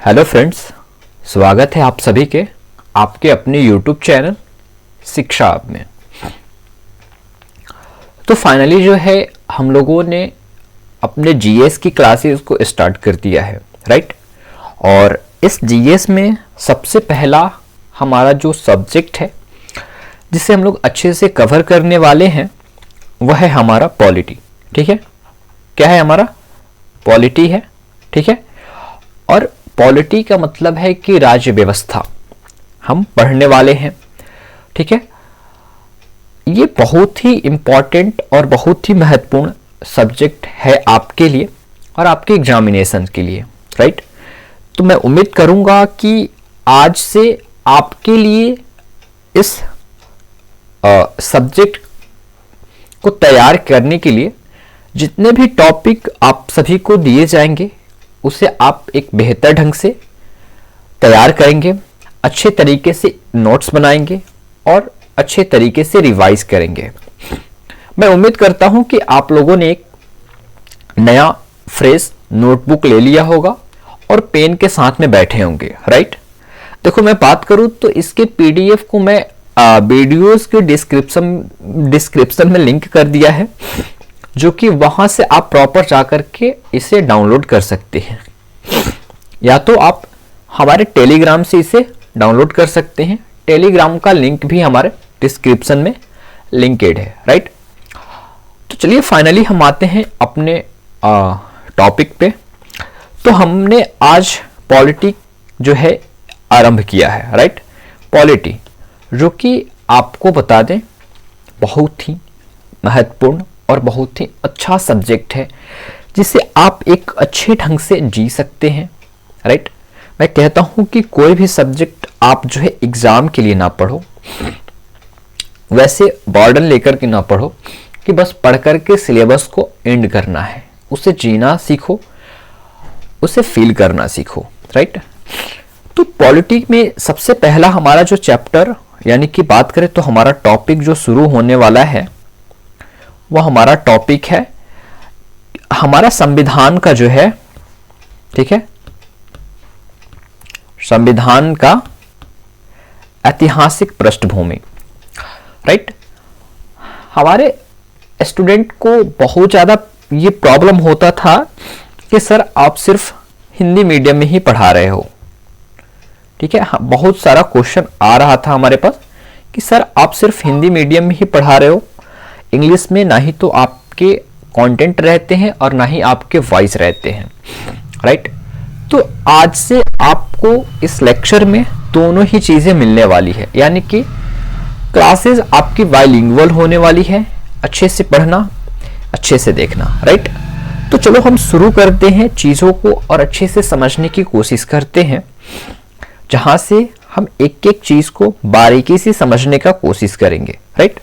Hello friends, स्वागत है आप सभी के आपके अपने यूट्यूब चैनल शिक्षा हब में। तो फाइनली जो है हम लोगों ने अपने जीएस की क्लासेस को स्टार्ट कर दिया है, राइट। और इस जीएस में सबसे पहला हमारा जो सब्जेक्ट है जिसे हम लोग अच्छे से कवर करने वाले हैं वह है हमारा पॉलिटी। ठीक है, क्या है हमारा पॉलिटी है। ठीक है, और पॉलिटी का मतलब है कि राज्य व्यवस्था हम पढ़ने वाले हैं। ठीक है, ये बहुत ही इंपॉर्टेंट और बहुत ही महत्वपूर्ण सब्जेक्ट है आपके लिए और आपके एग्जामिनेशन के लिए, राइट। तो मैं उम्मीद करूंगा कि आज से आपके लिए इस सब्जेक्ट को तैयार करने के लिए जितने भी टॉपिक आप सभी को दिए जाएंगे उसे आप एक बेहतर ढंग से तैयार करेंगे, अच्छे तरीके से नोट्स बनाएंगे और अच्छे तरीके से रिवाइज करेंगे। मैं उम्मीद करता हूं कि आप लोगों ने एक नया फ्रेश नोटबुक ले लिया होगा और पेन के साथ में बैठे होंगे, राइट। देखो, मैं बात करूं तो इसके पीडीएफ को मैं वीडियोस के डिस्क्रिप्शन में लिंक कर दिया है, जो कि वहां से आप प्रॉपर जाकर के इसे डाउनलोड कर सकते हैं, या तो आप हमारे टेलीग्राम से इसे डाउनलोड कर सकते हैं। टेलीग्राम का लिंक भी हमारे डिस्क्रिप्शन में लिंकेड है, राइट। तो चलिए फाइनली हम आते हैं अपने टॉपिक पे। तो हमने आज पॉलिटी जो है आरंभ किया है, राइट। पॉलिटी जो कि आपको बता दें बहुत ही महत्वपूर्ण और बहुत ही अच्छा सब्जेक्ट है जिसे आप एक अच्छे ढंग से जी सकते हैं, राइट। मैं कहता हूं कि कोई भी सब्जेक्ट आप जो है एग्जाम के लिए ना पढ़ो, वैसे बर्डन लेकर के ना पढ़ो कि बस पढ़ करके सिलेबस को एंड करना है। उसे जीना सीखो, उसे फील करना सीखो, राइट। तो पॉलिटी में सबसे पहला हमारा जो चैप्टर यानी कि बात करें तो हमारा टॉपिक जो शुरू होने वाला है वह हमारा टॉपिक है हमारा संविधान का जो है, ठीक है, संविधान का ऐतिहासिक पृष्ठभूमि, राइट। हमारे स्टूडेंट को बहुत ज्यादा ये प्रॉब्लम होता था कि सर आप सिर्फ हिंदी मीडियम में ही पढ़ा रहे हो। ठीक है, बहुत सारा क्वेश्चन आ रहा था हमारे पास कि सर आप सिर्फ हिंदी मीडियम में ही पढ़ा रहे हो, इंग्लिश में ना ही तो आपके कंटेंट रहते हैं और ना ही आपके वॉइस रहते हैं, राइट। तो आज से आपको इस लेक्चर में दोनों ही चीजें मिलने वाली है, यानी कि क्लासेस आपकी बाइलिंगुअल होने वाली है। अच्छे से पढ़ना, अच्छे से देखना, राइट। तो चलो हम शुरू करते हैं चीजों को और अच्छे से समझने की कोशिश करते हैं, जहां से हम एक एक चीज को बारीकी से समझने का कोशिश करेंगे, राइट।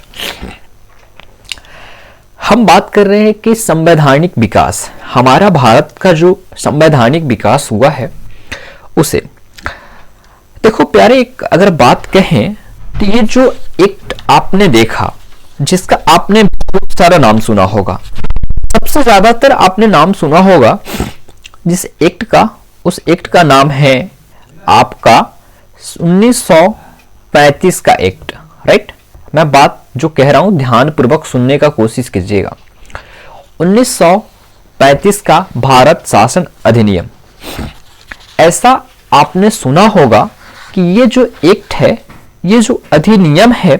हम बात कर रहे हैं कि संवैधानिक विकास, हमारा भारत का जो संवैधानिक विकास हुआ है उसे देखो प्यारे। अगर बात कहें तो ये जो एक्ट आपने देखा जिसका आपने बहुत सारा नाम सुना होगा, सबसे ज्यादातर आपने नाम सुना होगा जिस एक्ट का, उस एक्ट का नाम है आपका 1935 का एक्ट, राइट। मैं बात जो कह रहा हूं ध्यान पूर्वक सुनने का कोशिश कीजिएगा। 1935 का भारत शासन अधिनियम। ऐसा आपने सुना होगा कि ये जो एक्ट है, ये जो अधिनियम है,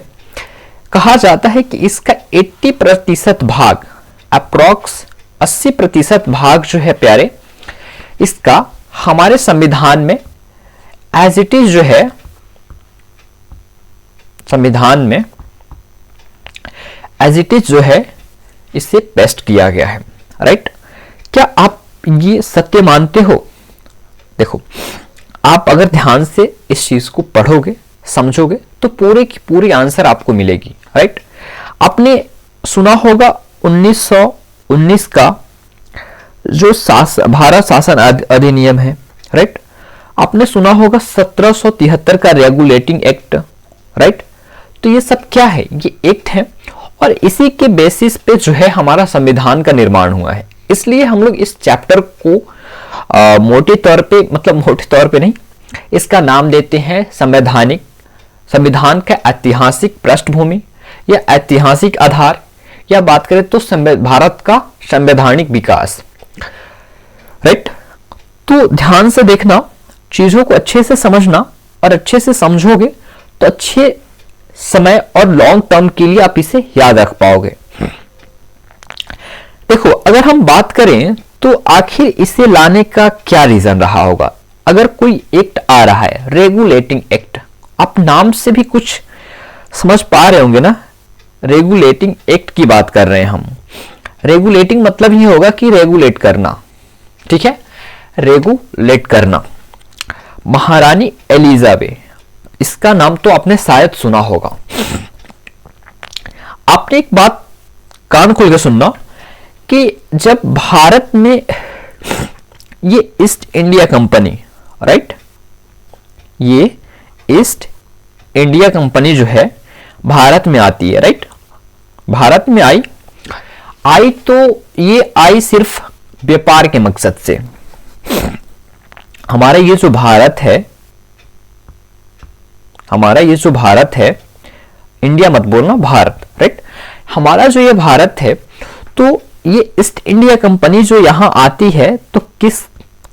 कहा जाता है कि इसका 80% भाग, अप्रॉक्स 80% भाग जो है प्यारे, इसका हमारे संविधान में एज इट इज जो है, संविधान में एज इट इज जो है इसे पेस्ट किया गया है, राइट। क्या आप ये सत्य मानते हो? देखो, आप अगर ध्यान से इस चीज को पढ़ोगे, समझोगे तो पूरे की पूरी आंसर आपको मिलेगी, राइट। आपने सुना होगा 1919 का जो भारत शासन अधिनियम है, राइट। आपने सुना होगा 1773 का रेगुलेटिंग एक्ट, राइट। तो ये सब क्या है? ये एक्ट है और इसी के बेसिस पे जो है हमारा संविधान का निर्माण हुआ है। इसलिए हम लोग इस चैप्टर को मोटे तौर पे, मतलब मोटे तौर पे नहीं, इसका नाम देते हैं संविधान का ऐतिहासिक पृष्ठभूमि या ऐतिहासिक आधार, या बात करें तो भारत का संवैधानिक विकास। राइट, तो ध्यान से देखना, चीजों को अच्छे से समझना, और अच्छे से समझोगे तो अच्छे समय और लॉन्ग टर्म के लिए आप इसे याद रख पाओगे। देखो, अगर हम बात करें तो आखिर इसे लाने का क्या रीजन रहा होगा। अगर कोई एक्ट आ रहा है, रेगुलेटिंग एक्ट, आप नाम से भी कुछ समझ पा रहे होंगे ना, रेगुलेटिंग एक्ट की बात कर रहे हैं हम। रेगुलेटिंग मतलब ही होगा कि रेगुलेट करना, ठीक है, रेगुलेट करना। महारानी एलिजाबेथ, इसका नाम तो आपने शायद सुना होगा। आपने एक बात कान खोल के सुनना कि जब भारत में ये ईस्ट इंडिया कंपनी, राइट, ये ईस्ट इंडिया कंपनी जो है भारत में आती है, राइट, भारत में आई तो ये आई सिर्फ व्यापार के मकसद से। हमारा ये जो भारत है, इंडिया मत बोलना, भारत, राइट, हमारा जो ये भारत है, तो ये ईस्ट इंडिया कंपनी जो यहां आती है तो किस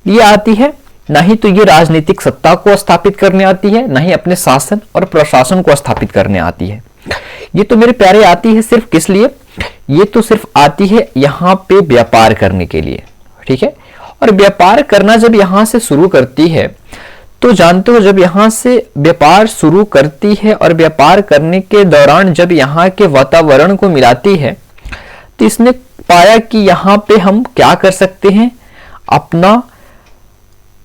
लिए आती है? ना ही तो ये राजनीतिक सत्ता को स्थापित करने आती है, ना ही अपने शासन और प्रशासन को स्थापित करने आती है। ये तो मेरे प्यारे आती है सिर्फ किस लिए? ये तो सिर्फ आती है यहाँ पे व्यापार करने के लिए, ठीक है। और व्यापार करना जब यहाँ से शुरू करती है तो जानते हो, जब यहाँ से व्यापार शुरू करती है और व्यापार करने के दौरान जब यहाँ के वातावरण को मिलाती है तो इसने पाया कि यहाँ पे हम क्या कर सकते हैं, अपना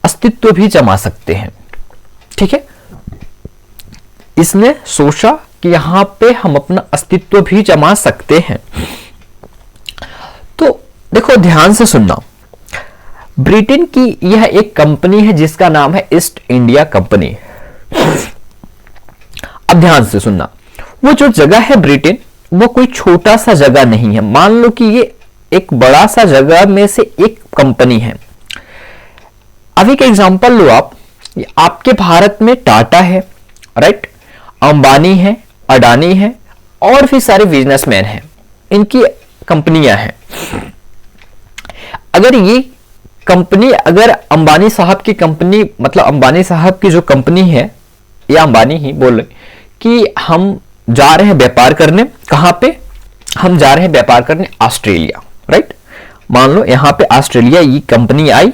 अस्तित्व भी जमा सकते हैं, ठीक है। इसने सोचा कि यहाँ पे हम अपना अस्तित्व भी जमा सकते हैं। तो देखो, ध्यान से सुनना, ब्रिटेन की यह एक कंपनी है जिसका नाम है ईस्ट इंडिया कंपनी। अब ध्यान से सुनना, वो जो जगह है ब्रिटेन, वो कोई छोटा सा जगह नहीं है। मान लो कि ये एक बड़ा सा जगह में से एक कंपनी है। अभी का एग्जांपल लो आप, आपके भारत में टाटा है, राइट, अंबानी है, अडानी है और भी सारे बिजनेसमैन हैं, इनकी कंपनियां हैं। अगर ये कंपनी, अगर अंबानी साहब की कंपनी, मतलब अंबानी साहब की जो कंपनी है, या अंबानी ही बोल रहे कि हम जा रहे हैं व्यापार करने, कहां पे हम जा रहे हैं व्यापार करने? Australia, right. मान लो यहां पे ऑस्ट्रेलिया ये कंपनी आई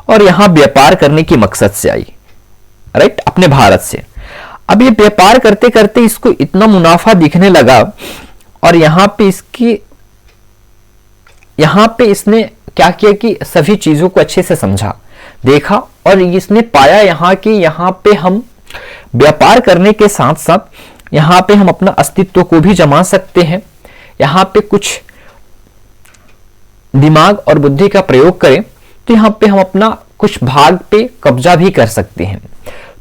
और यहां व्यापार करने की मकसद से आई, राइट, अपने भारत से। अब ये व्यापार करते करते इसको इतना मुनाफा दिखने लगा और यहां पे इसने क्या किया कि सभी चीजों को अच्छे से समझा, देखा, और इसने पाया यहाँ कि यहाँ पे हम व्यापार करने के साथ साथ यहाँ पे हम अपना अस्तित्व को भी जमा सकते हैं। यहाँ पे कुछ दिमाग और बुद्धि का प्रयोग करें तो यहाँ पे हम अपना कुछ भाग पे कब्जा भी कर सकते हैं।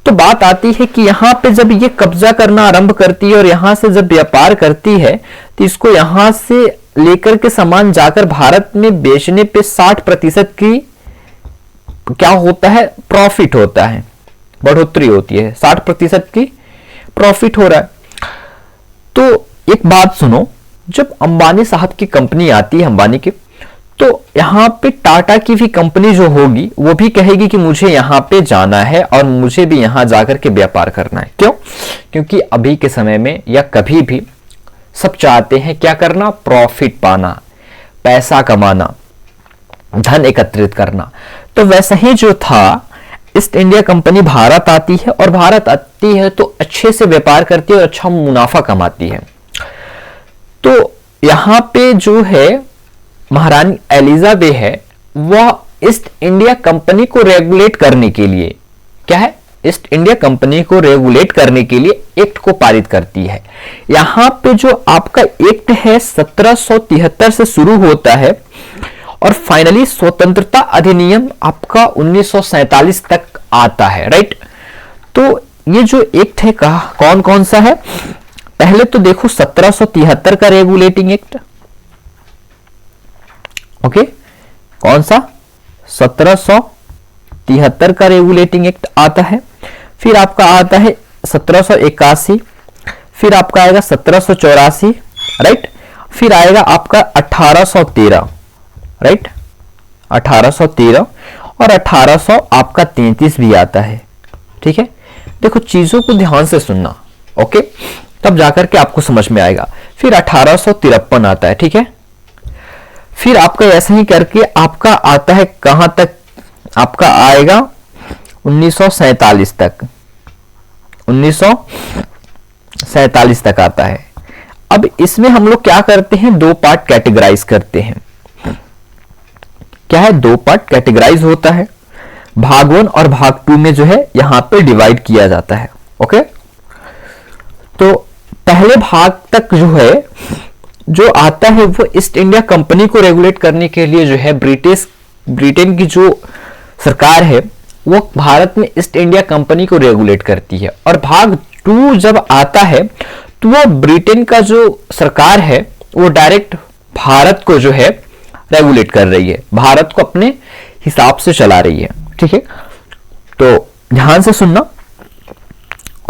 तो बात आती है कि यहाँ पे जब ये कब्जा करना आरंभ करती है और यहाँ से जब व्यापार करती है तो इसको यहाँ से लेकर के सामान जाकर भारत में बेचने पे 60% की क्या होता है? प्रॉफिट होता है, बढ़ोतरी होती है, 60% की प्रॉफिट हो रहा है। तो एक बात सुनो, जब अंबानी साहब की कंपनी आती है, अंबानी की, तो यहाँ पे टाटा की भी कंपनी जो होगी वो भी कहेगी कि मुझे यहाँ पे जाना है और मुझे भी यहाँ जाकर के व्यापार करना है। क्यों? क्योंकि अभी के समय में या कभी भी सब चाहते हैं क्या करना? प्रॉफिट पाना, पैसा कमाना, धन एकत्रित करना। तो वैसा ही जो था, ईस्ट इंडिया कंपनी भारत आती है और भारत आती है तो अच्छे से व्यापार करती है और अच्छा मुनाफा कमाती है। तो यहाँ पे जो है महारानी एलिजाबेथ है, वह ईस्ट इंडिया कंपनी को रेगुलेट करने के लिए, क्या है, ईस्ट इंडिया कंपनी को रेगुलेट करने के लिए एक्ट को पारित करती है। यहाँ पे जो आपका एक्ट है 1773 से शुरू होता है और फाइनली स्वतंत्रता अधिनियम आपका 1947 तक आता है, राइट। तो ये जो एक्ट है कौन कौन सा है? पहले तो देखो 1773 का रेगुलेटिंग एक्ट, ओके, कौन सा? 1773 1973 का रेगुलेटिंग एक्ट आता है, फिर आपका आता है 1781, फिर आपका आएगा 1784, राइट, फिर आएगा आपका 1813, राइट, 1813 और 1800 आपका 33 भी आता है। ठीक है, देखो चीजों को ध्यान से सुनना, ओके, तब जाकर के आपको समझ में आएगा। फिर 1853 आता है, ठीक है, फिर आपका ऐसा ही करके आपका आता है कहां तक, आपका आएगा 1947 तक, 1947 तक आता है। अब इसमें हम लोग क्या करते हैं, दो पार्ट कैटेगराइज करते हैं। क्या है, दो पार्ट कैटेगराइज होता है, भाग 1 और भाग 2 में जो है यहां पे डिवाइड किया जाता है। ओके, तो पहले भाग तक जो है जो आता है वो ईस्ट इंडिया कंपनी को रेगुलेट करने के लिए जो है ब्रिटेन की जो सरकार है वो भारत में ईस्ट इंडिया कंपनी को रेगुलेट करती है। और भाग 2 जब आता है तो वो ब्रिटेन का जो सरकार है वो डायरेक्ट भारत को जो है रेगुलेट कर रही है, भारत को अपने हिसाब से चला रही है। ठीक है, तो ध्यान से सुनना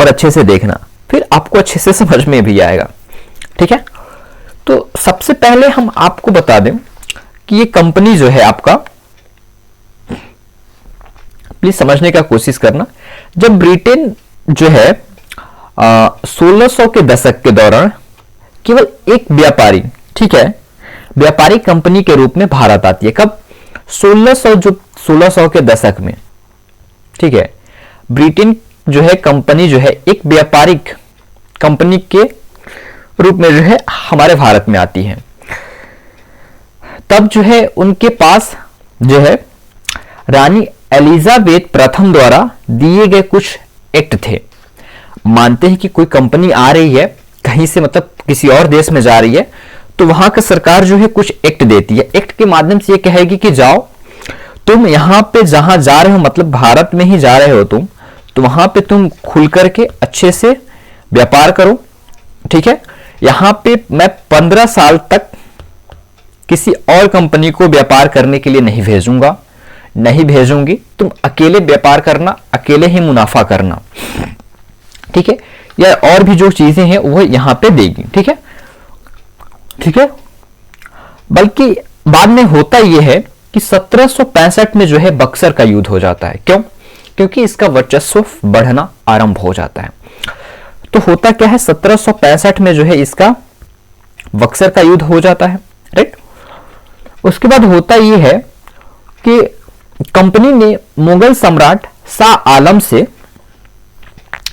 और अच्छे से देखना, फिर आपको अच्छे से समझ में भी आएगा। ठीक है, तो सबसे पहले हम आपको बता दें कि ये कंपनी जो है आपका, प्लीज समझने का कोशिश करना, जब ब्रिटेन जो है 1600 के दशक के दौरान केवल एक व्यापारी, ठीक है, व्यापारी कंपनी के रूप में भारत आती है। कब, 1600 के दशक में। ठीक है, ब्रिटेन जो है कंपनी जो है एक व्यापारिक कंपनी के रूप में जो है हमारे भारत में आती है। तब जो है उनके पास जो है रानी एलिजाबेथ प्रथम द्वारा दिए गए कुछ एक्ट थे। मानते हैं कि कोई कंपनी आ रही है कहीं से, मतलब किसी और देश में जा रही है, तो वहां का सरकार जो है कुछ एक्ट देती है। एक्ट के माध्यम से ये कहेगी कि जाओ तुम यहां पे जहां जा रहे हो, मतलब भारत में ही जा रहे हो तुम, तो वहां पे तुम खुल करके अच्छे से व्यापार करो। ठीक है, यहां पे मैं 15 साल तक किसी और कंपनी को व्यापार करने के लिए नहीं भेजूंगा, नहीं भेजूंगी, तुम अकेले व्यापार करना, अकेले ही मुनाफा करना। ठीक है, या और भी जो चीजें हैं वो यहां पे देगी। ठीक है, ठीक है, बल्कि बाद में होता यह है कि 1765 में जो है बक्सर का युद्ध हो जाता है। क्यों? क्योंकि इसका वर्चस्व बढ़ना आरंभ हो जाता है। तो होता क्या है, 1765 में जो है इसका बक्सर का युद्ध हो जाता है, राइट। उसके बाद होता यह है कि कंपनी ने मुगल सम्राट शाह आलम से,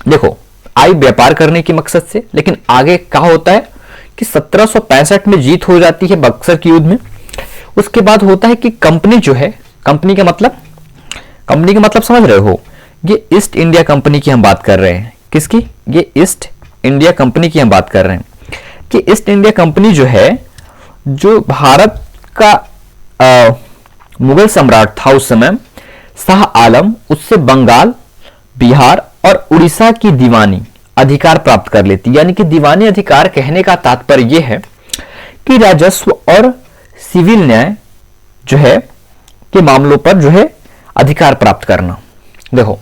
देखो आई व्यापार करने के मकसद से, लेकिन आगे क्या होता है कि 1765 में जीत हो जाती है बक्सर के युद्ध में। उसके बाद होता है कि कंपनी जो है, कंपनी का मतलब समझ रहे हो, ये ईस्ट इंडिया कंपनी की हम बात कर रहे हैं। किसकी? ये ईस्ट इंडिया कंपनी की हम बात कर रहे हैं कि ईस्ट इंडिया कंपनी जो है, जो भारत का मुगल सम्राट था उस समय शाह आलम, उससे बंगाल, बिहार और उड़ीसा की दीवानी अधिकार प्राप्त कर लेती। यानी कि दीवानी अधिकार कहने का तात्पर्य यह है कि राजस्व और सिविल न्याय जो है के मामलों पर जो है अधिकार प्राप्त करना। देखो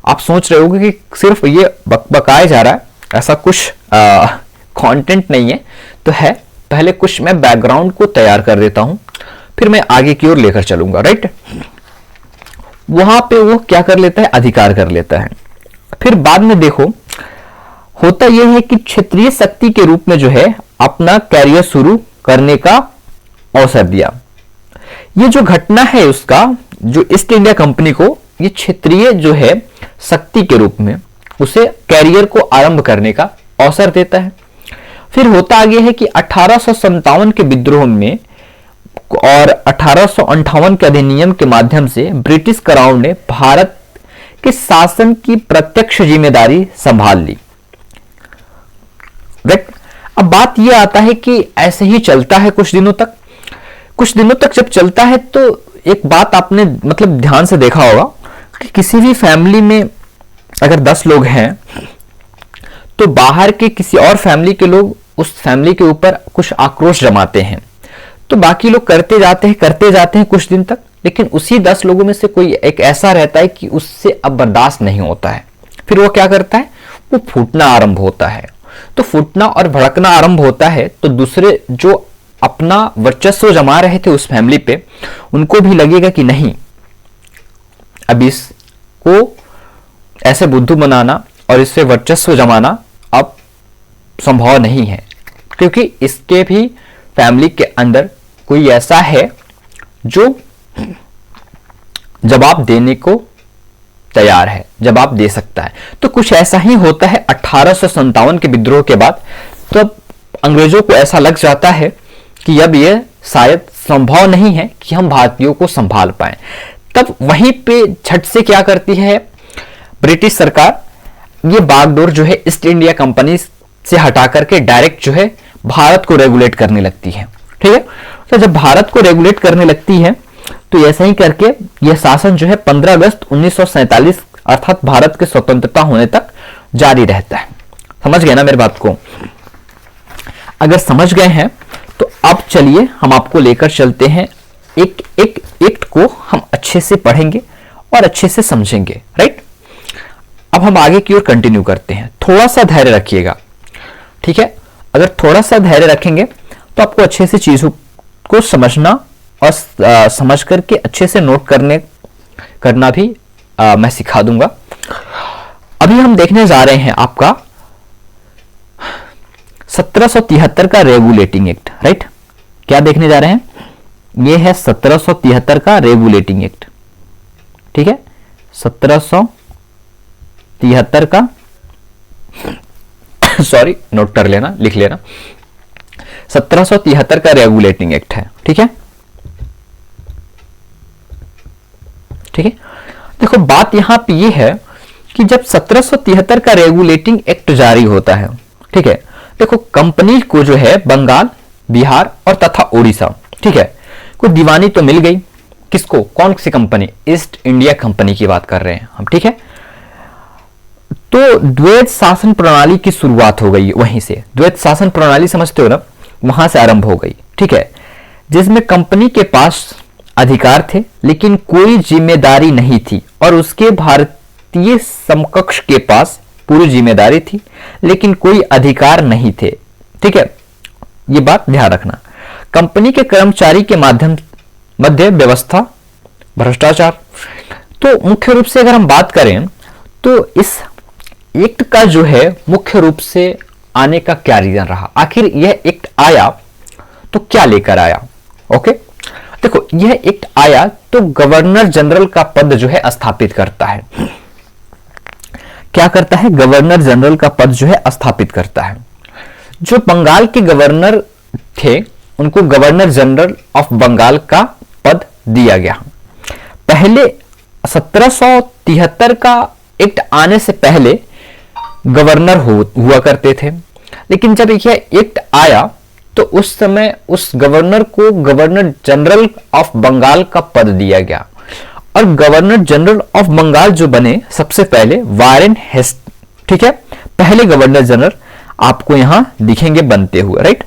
आप सोच रहे होगे कि सिर्फ ये बकाया जा रहा है, ऐसा कुछ कंटेंट नहीं है, तो है। पहले कुछ मैं बैकग्राउंड को तैयार कर देता हूं, फिर मैं आगे की ओर लेकर चलूंगा, राइट। वहां पे वो क्या कर लेता है, अधिकार कर लेता है। फिर बाद में देखो होता यह है कि क्षेत्रीय शक्ति के रूप में जो है अपना कैरियर शुरू करने का अवसर दिया। ये जो घटना है उसका, जो ईस्ट इंडिया कंपनी को ये क्षेत्रीय जो है शक्ति के रूप में उसे कैरियर को आरंभ करने का अवसर देता है। फिर होता आगे है कि 1857 के विद्रोह में और 1858 के अधिनियम के माध्यम से ब्रिटिश क्राउन ने भारत के शासन की प्रत्यक्ष जिम्मेदारी संभाल ली। अब बात यह आता है कि ऐसे ही चलता है कुछ दिनों तक जब चलता है तो एक बात आपने मतलब ध्यान से देखा होगा कि किसी भी फैमिली में अगर 10 लोग हैं तो बाहर के किसी और फैमिली के लोग उस फैमिली के ऊपर कुछ आक्रोश जमाते हैं, तो बाकी लोग करते जाते हैं कुछ दिन तक, लेकिन उसी 10 लोगों में से कोई एक ऐसा रहता है कि उससे अब बर्दाश्त नहीं होता है। फिर वो क्या करता है, वो फूटना आरंभ होता है। तो फूटना और भड़कना आरंभ होता है तो दूसरे जो अपना वर्चस्व जमा रहे थे उस फैमिली पे, उनको भी लगेगा कि नहीं, अब इसको ऐसे बुद्धू बनाना और इससे वर्चस्व जमाना अब संभव नहीं है, क्योंकि इसके भी फैमिली के अंदर कोई ऐसा है जो जवाब देने को तैयार है, जवाब दे सकता है। तो कुछ ऐसा ही होता है 1857 के विद्रोह के बाद। तब अंग्रेजों को ऐसा लग जाता है कि अब यह शायद संभव नहीं है कि हम भारतीयों को संभाल पाए। तब वहीं पे झट से क्या करती है ब्रिटिश सरकार, ये बागडोर जो है ईस्ट इंडिया कंपनी से हटा करके डायरेक्ट जो है भारत को रेगुलेट करने लगती है। ठीक है, तो जब भारत को रेगुलेट करने लगती है तो ऐसा ही करके यह शासन जो है 15 अगस्त 1947 अर्थात भारत के स्वतंत्रता होने तक जारी रहता है। समझ गए ना मेरी बात को? अगर समझ गए हैं तो अब चलिए हम आपको लेकर चलते हैं, एक एक एक्ट को हम अच्छे से पढ़ेंगे और अच्छे से समझेंगे। राइट, अब हम आगे की ओर कंटिन्यू करते हैं। थोड़ा सा धैर्य रखिएगा, ठीक है? अगर थोड़ा सा धैर्य रखेंगे तो आपको अच्छे से चीजों को समझना और समझ करके अच्छे से नोट करना भी मैं सिखा दूंगा। अभी हम देखने जा रहे हैं आपका 1773 का रेगुलेटिंग एक्ट। राइट, क्या देखने जा रहे हैं? यह है 1773 का रेगुलेटिंग एक्ट। ठीक है, 1773 का सॉरी नोट कर लेना, लिख लेना, 1773 का रेगुलेटिंग एक्ट है। ठीक है, ठीक है। देखो बात यहां पे ये है कि जब 1773 का रेगुलेटिंग एक्ट जारी होता है, ठीक है, देखो कंपनी को जो है बंगाल, बिहार और तथा उड़ीसा, ठीक है, को दीवानी तो मिल गई। किसको? कौन सी कंपनी? ईस्ट इंडिया कंपनी की बात कर रहे हैं हम। ठीक है, तो द्वैत शासन प्रणाली की शुरुआत हो गई वहीं से। द्वैत शासन प्रणाली समझते हो ना, वहां से आरंभ हो गई। ठीक है, जिसमें कंपनी के पास अधिकार थे लेकिन कोई जिम्मेदारी नहीं थी, और उसके भारतीय समकक्ष के पास पूरी जिम्मेदारी थी लेकिन कोई अधिकार नहीं थे। ठीक है, ये बात ध्यान रखना। कंपनी के कर्मचारी के मध्य व्यवस्था, भ्रष्टाचार। तो मुख्य रूप से अगर हम बात करें तो इस एक्ट का जो है मुख्य रूप से आने का क्या रीजन रहा, आखिर यह एक्ट आया तो क्या लेकर आया? ओके, देखो यह एक्ट आया तो गवर्नर जनरल का पद जो है स्थापित करता है। क्या करता है? गवर्नर जनरल का पद जो है स्थापित करता है। जो बंगाल के गवर्नर थे उनको गवर्नर जनरल ऑफ बंगाल का पद दिया गया। पहले 1773 का एक्ट आने से पहले गवर्नर हुआ करते थे, लेकिन जब यह एक्ट आया तो उस समय उस गवर्नर को गवर्नर जनरल ऑफ बंगाल का पद दिया गया। और गवर्नर जनरल ऑफ बंगाल जो बने सबसे पहले वारेन हेस्टिंग्स। ठीक है, पहले गवर्नर जनरल आपको यहां दिखेंगे बनते हुए। राइट,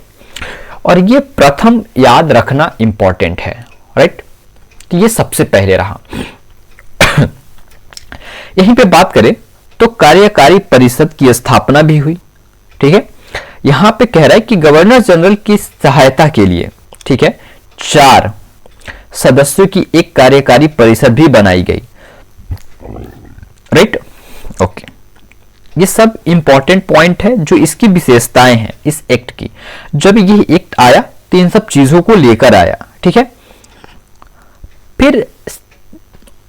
और ये प्रथम याद रखना इंपॉर्टेंट है। राइट, तो ये सबसे पहले रहा। यहीं पे बात करें तो कार्यकारी परिषद की स्थापना भी हुई। ठीक है, यहां पे कह रहा है कि गवर्नर जनरल की सहायता के लिए, ठीक है, 4 सदस्यों की एक कार्यकारी परिषद भी बनाई गई। राइट, ओके, ये सब इंपॉर्टेंट पॉइंट है जो इसकी विशेषताएं हैं इस एक्ट की। जब ये एक्ट आया तो इन सब चीजों को लेकर आया। ठीक है, फिर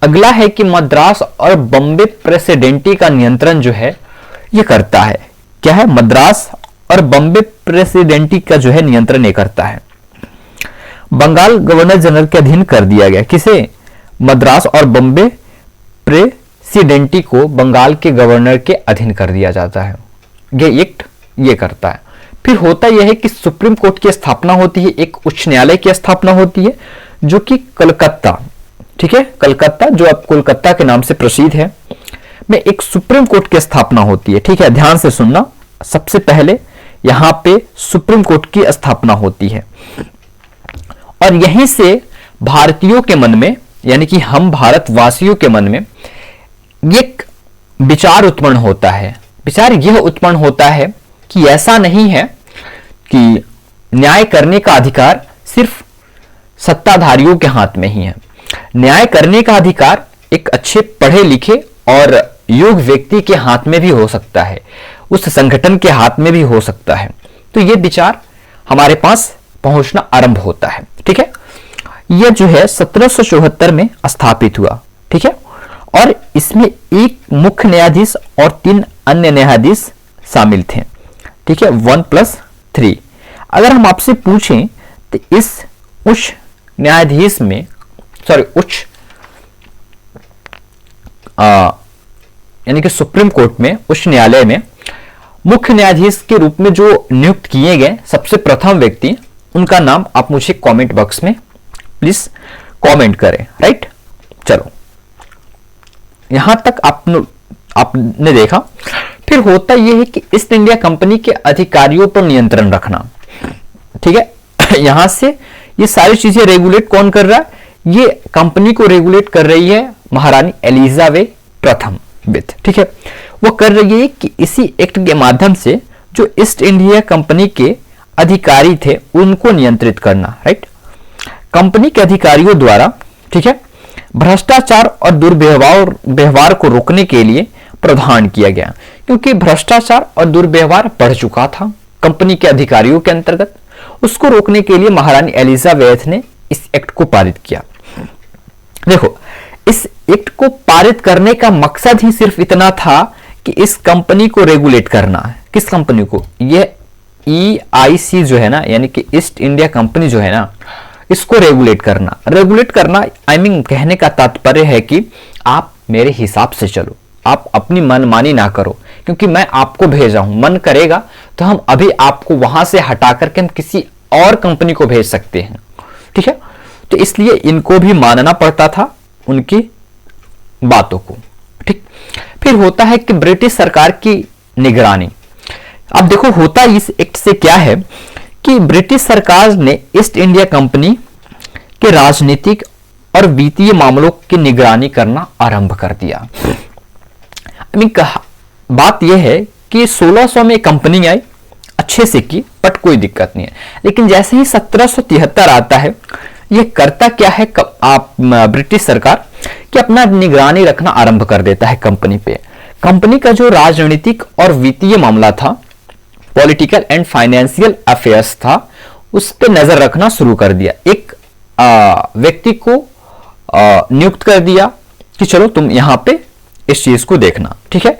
अगला है कि मद्रास और बॉम्बे प्रेसिडेंटी का नियंत्रण जो है ये करता है। क्या है? मद्रास और बॉम्बे प्रेसिडेंटी का जो है नियंत्रण ये करता है। बंगाल गवर्नर जनरल के अधीन कर दिया गया। किसे? मद्रास और बॉम्बे प्रेसिडेंटी को बंगाल के गवर्नर के अधीन कर दिया जाता है। ये एक्ट ये करता है। फिर होता यह है कि सुप्रीम कोर्ट की स्थापना होती है, एक उच्च न्यायालय की स्थापना होती है जो कि कलकत्ता, ठीक है, कलकत्ता जो अब कोलकाता के नाम से प्रसिद्ध है, में एक सुप्रीम कोर्ट की स्थापना होती है। ठीक है, ध्यान से सुनना, सबसे पहले यहां पे सुप्रीम कोर्ट की स्थापना होती है और यहीं से भारतीयों के मन में यानी कि हम भारतवासियों के मन में एक विचार उत्पन्न होता है। विचार यह उत्पन्न होता है कि ऐसा नहीं है कि न्याय करने का अधिकार सिर्फ सत्ताधारियों के हाथ में ही है। न्याय करने का अधिकार एक अच्छे पढ़े लिखे और योग्य व्यक्ति के हाथ में भी हो सकता है, उस संगठन के हाथ में भी हो सकता है। तो यह विचार हमारे पास पहुंचना आरंभ होता है। ठीक है, यह जो है 1774 में स्थापित हुआ। ठीक है, और इसमें एक मुख्य न्यायाधीश और 3 अन्य न्यायाधीश शामिल थे। ठीक है, 1+3। अगर हम आपसे पूछें तो इस उच्च न्यायाधीश में उच्च यानी कि सुप्रीम कोर्ट में, उच्च न्यायालय में मुख्य न्यायाधीश के रूप में जो नियुक्त किए गए सबसे प्रथम व्यक्ति, उनका नाम आप मुझे कमेंट बॉक्स में प्लीज कमेंट करें। राइट, चलो यहां तक आपने देखा। फिर होता यह है कि ईस्ट इंडिया कंपनी के अधिकारियों पर नियंत्रण रखना। ठीक है, यहां से ये सारी चीजें रेगुलेट कौन कर रहा है? ये कंपनी को रेगुलेट कर रही है महारानी एलिजाबेथ प्रथम। ठीक है, वो कर रही है कि इसी एक्ट के माध्यम से जो ईस्ट इंडिया कंपनी के अधिकारी थे उनको नियंत्रित करना। राइट, कंपनी के अधिकारियों द्वारा, ठीक है, भ्रष्टाचार और दुर्व्यवहार को रोकने के लिए प्रावधान किया गया, क्योंकि भ्रष्टाचार और दुर्व्यवहार बढ़ चुका था कंपनी के अधिकारियों के अंतर्गत। उसको रोकने के लिए महारानी एलिजाबेथ ने इस एक्ट को पारित किया। देखो, इस एक्ट को पारित करने का मकसद ही सिर्फ इतना था कि इस कंपनी को रेगुलेट करना है। किस कंपनी को? ये EIC जो है ना, यानी कि ईस्ट इंडिया कंपनी जो है ना, इसको रेगुलेट करना आई मीन कहने का तात्पर्य है कि आप मेरे हिसाब से चलो, आप अपनी मनमानी ना करो, क्योंकि मैं आपको भेजा हूं। मन करेगा तो हम अभी आपको वहां से हटा करके हम किसी और कंपनी को भेज सकते हैं। ठीक है, तो इसलिए इनको भी मानना पड़ता था उनकी बातों को। ठीक, फिर होता है कि ब्रिटिश सरकार की निगरानी। अब देखो, होता इस एक्ट से क्या है कि ब्रिटिश सरकार ने ईस्ट इंडिया कंपनी के राजनीतिक और वित्तीय मामलों की निगरानी करना आरंभ कर दिया। बात यह है कि 1600 में कंपनी आई, अच्छे से की, बट कोई दिक्कत नहीं है। लेकिन जैसे ही 1773 आता है, यह करता क्या है ब्रिटिश सरकार कि अपना निगरानी रखना आरंभ कर देता है कंपनी पे। कंपनी का जो राजनीतिक और वित्तीय मामला था, पॉलिटिकल एंड फाइनेंशियल अफेयर्स था, उस पर नजर रखना शुरू कर दिया। एक व्यक्ति को नियुक्त कर दिया कि चलो तुम यहां पे इस चीज को देखना। ठीक है,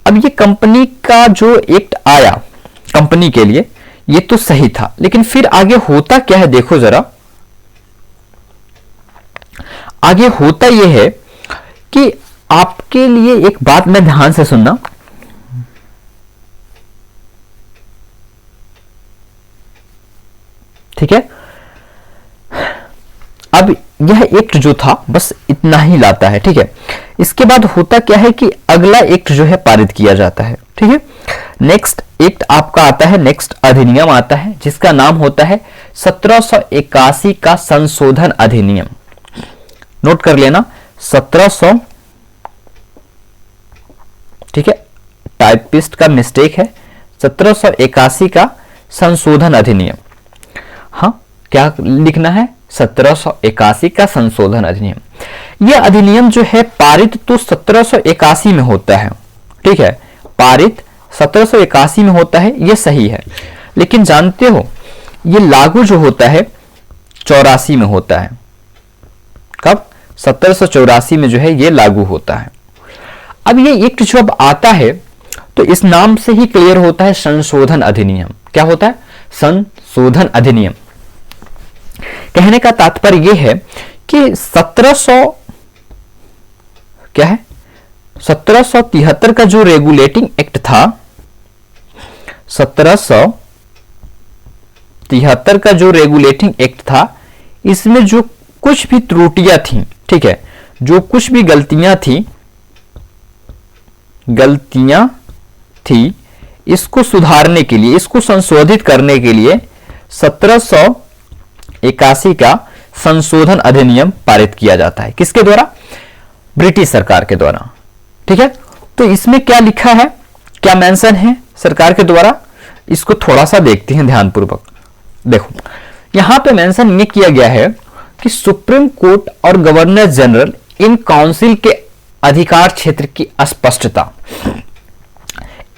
अब ये कंपनी का जो एक्ट आया कंपनी के लिए, ये तो सही था, लेकिन फिर आगे होता क्या है देखो जरा। आगे होता यह है कि आपके लिए एक बात में ध्यान से सुनना। ठीक है, अब यह एक्ट जो था बस इतना ही लाता है। ठीक है, इसके बाद होता क्या है कि अगला एक्ट जो है पारित किया जाता है। ठीक है, नेक्स्ट एक्ट आपका आता है, नेक्स्ट अधिनियम आता है, जिसका नाम होता है 1781 का संशोधन अधिनियम। नोट कर लेना, 1700, ठीक है, टाइपिस्ट का मिस्टेक है, 1781 का संशोधन अधिनियम। हाँ, क्या लिखना है? 1781 का संशोधन अधिनियम। यह अधिनियम जो है पारित तो 1781 में होता है। ठीक है, पारित 1781 में होता है, यह सही है, लेकिन जानते हो यह लागू जो होता है 84 में होता है। कब? 1784 में जो है यह लागू होता है। अब ये एक्ट जो अब आता है तो इस नाम से ही क्लियर होता है संशोधन अधिनियम। क्या होता है? संशोधन अधिनियम। कहने का तात्पर्य यह है कि 1773 का जो रेगुलेटिंग एक्ट था, 1773 का जो रेगुलेटिंग एक्ट था, इसमें जो कुछ भी त्रुटियां थी, ठीक है, जो कुछ भी गलतियां थी, इसको सुधारने के लिए, इसको संशोधित करने के लिए 1781 का संशोधन अधिनियम पारित किया जाता है। किसके द्वारा? ब्रिटिश सरकार के द्वारा। ठीक है, तो इसमें क्या लिखा है, क्या मेंशन है सरकार के द्वारा, इसको थोड़ा सा देखते हैं ध्यानपूर्वक। देखो यहां पे मेंशन ये किया गया है कि सुप्रीम कोर्ट और गवर्नर जनरल इन काउंसिल के अधिकार क्षेत्र की स्पष्टता,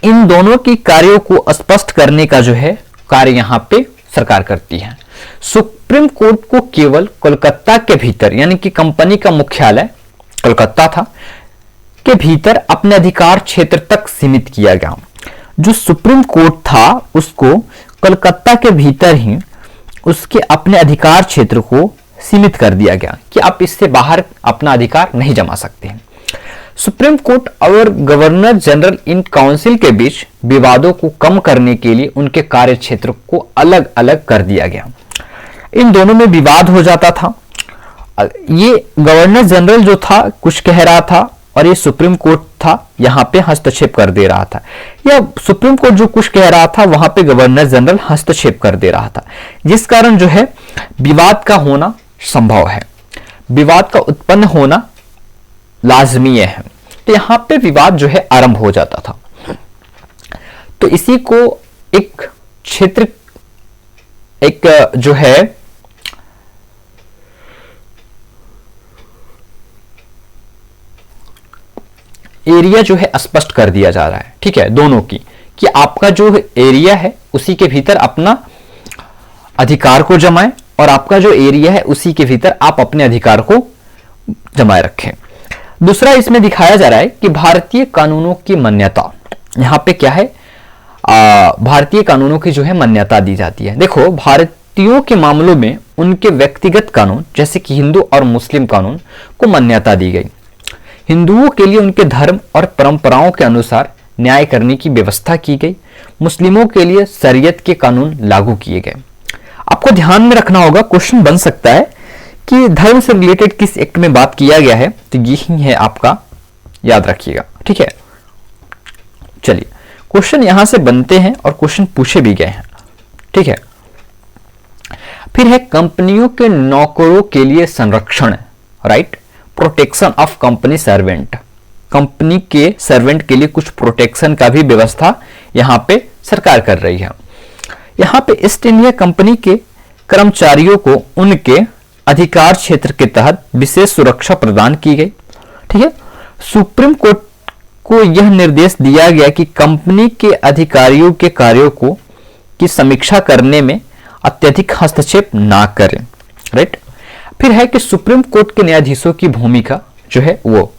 इन दोनों की कार्यों को स्पष्ट करने का जो है कार्य यहां पे सरकार करती है। सुप्रीम कोर्ट को केवल कोलकाता के भीतर, यानी कि कंपनी का मुख्यालय कोलकाता था, के भीतर अपने अधिकार क्षेत्र तक सीमित किया गया। जो सुप्रीम कोर्ट था उसको कोलकाता के भीतर ही उसके अपने अधिकार क्षेत्र को सीमित कर दिया गया कि आप इससे बाहर अपना अधिकार नहीं जमा सकते हैं। सुप्रीम कोर्ट और गवर्नर जनरल इन काउंसिल के बीच विवादों को कम करने के लिए उनके कार्य क्षेत्र को अलग अलग कर दिया गया। इन दोनों में विवाद हो जाता था। ये गवर्नर जनरल जो था कुछ कह रहा था और ये सुप्रीम कोर्ट था यहां पे हस्तक्षेप कर दे रहा था, या सुप्रीम कोर्ट जो कुछ कह रहा था वहां पे गवर्नर जनरल हस्तक्षेप कर दे रहा था, जिस कारण जो है विवाद का होना संभव है, विवाद का उत्पन्न होना लाजमी है। तो यहां पे विवाद जो है आरंभ हो जाता था। तो इसी को एक क्षेत्र, एक जो है एरिया जो है स्पष्ट कर दिया जा रहा है। ठीक है, दोनों की, कि आपका जो एरिया है उसी के भीतर अपना अधिकार को जमाएं और आपका जो एरिया है उसी के भीतर आप अपने अधिकार को जमाए रखें। दूसरा इसमें दिखाया जा रहा है कि भारतीय कानूनों की मान्यता, यहां पे क्या है, भारतीय कानूनों की जो है मान्यता दी जाती है। देखो भारतीयों के मामलों में उनके व्यक्तिगत कानून जैसे कि हिंदू और मुस्लिम कानून को मान्यता दी गई। हिंदुओं के लिए उनके धर्म और परंपराओं के अनुसार न्याय करने की व्यवस्था की गई। मुस्लिमों के लिए शरीयत के कानून लागू किए गए। आपको ध्यान में रखना होगा, क्वेश्चन बन सकता है कि धर्म से रिलेटेड किस एक्ट में बात किया गया है, तो यही है आपका, याद रखिएगा। ठीक है, चलिए क्वेश्चन यहां से बनते हैं और क्वेश्चन पूछे भी गए हैं। ठीक है, फिर है कंपनियों के नौकरों के लिए संरक्षण, right, protection of company servant, company के सर्वेंट के लिए कुछ प्रोटेक्शन का भी व्यवस्था यहां पे सरकार कर रही है। यहां पे ईस्ट इंडिया कंपनी के कर्मचारियों को उनके अधिकार क्षेत्र के तहत विशेष सुरक्षा प्रदान की गई। ठीक है, सुप्रीम कोर्ट को यह निर्देश दिया गया कि कंपनी के अधिकारियों के कार्यों को की समीक्षा करने में अत्यधिक हस्तक्षेप ना करें। राइट, फिर है कि सुप्रीम कोर्ट के न्यायाधीशों की भूमिका जो है वो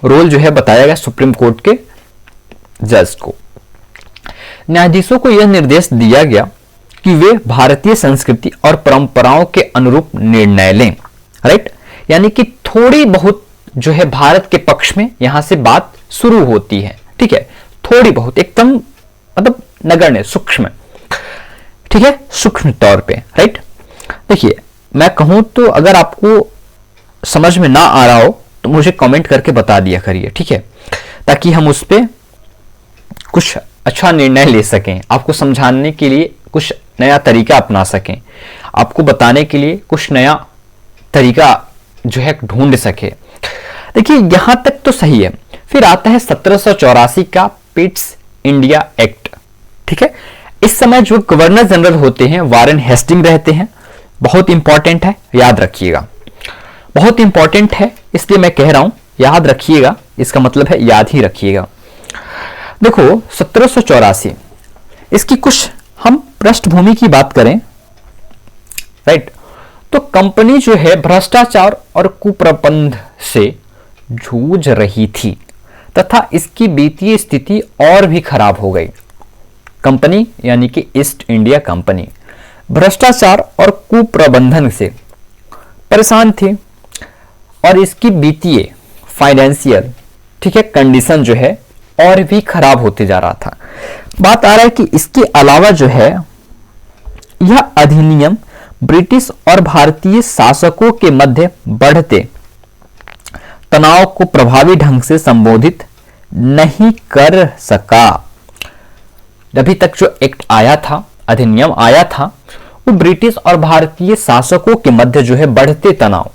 रोल जो है बताया गया सुप्रीम कोर्ट के जज को। न्यायाधीशों को यह निर्देश दिया गया कि वे भारतीय संस्कृति और परंपराओं के अनुरूप निर्णय लें। राइट, यानी कि थोड़ी बहुत जो है भारत के पक्ष में यहां से बात शुरू होती है। ठीक है, थोड़ी बहुत, एकदम मतलब नगण्य, सूक्ष्म। ठीक है, सूक्ष्म तौर पे। राइट, देखिए मैं कहूं तो अगर आपको समझ में ना आ रहा हो तो मुझे कमेंट करके बता दिया करिए। ठीक है, ताकि हम उस पे कुछ अच्छा निर्णय ले सकें, आपको समझाने के लिए कुछ नया तरीका अपना सकें, आपको बताने के लिए कुछ नया तरीका जो है ढूंढ सके। देखिए यहां तक तो सही है। फिर आता है 1784 का पिट्स इंडिया एक्ट। ठीक है, इस समय जो गवर्नर जनरल होते हैं वारेन हेस्टिंग रहते हैं। बहुत इंपॉर्टेंट है, याद रखिएगा, बहुत इंपॉर्टेंट है, इसलिए मैं कह रहा हूं याद रखिएगा, इसका मतलब है याद ही रखिएगा। देखो 1784, इसकी कुछ हम पृष्ठभूमि की बात करें, राइट, तो कंपनी जो है भ्रष्टाचार और कुप्रबंध से जूझ रही थी तथा इसकी वित्तीय स्थिति और भी खराब हो गई। कंपनी यानी कि ईस्ट इंडिया कंपनी भ्रष्टाचार और कुप्रबंधन से परेशान थी और इसकी वित्तीय, फाइनेंशियल, ठीक है, कंडीशन जो है और भी खराब होते जा रहा था। बात आ रहा है कि इसके अलावा जो है यह अधिनियम ब्रिटिश और भारतीय शासकों के मध्य बढ़ते तनाव को प्रभावी ढंग से संबोधित नहीं कर सका। अभी तक जो एक्ट आया था, अधिनियम आया था, वो ब्रिटिश और भारतीय शासकों के मध्य जो है बढ़ते तनाव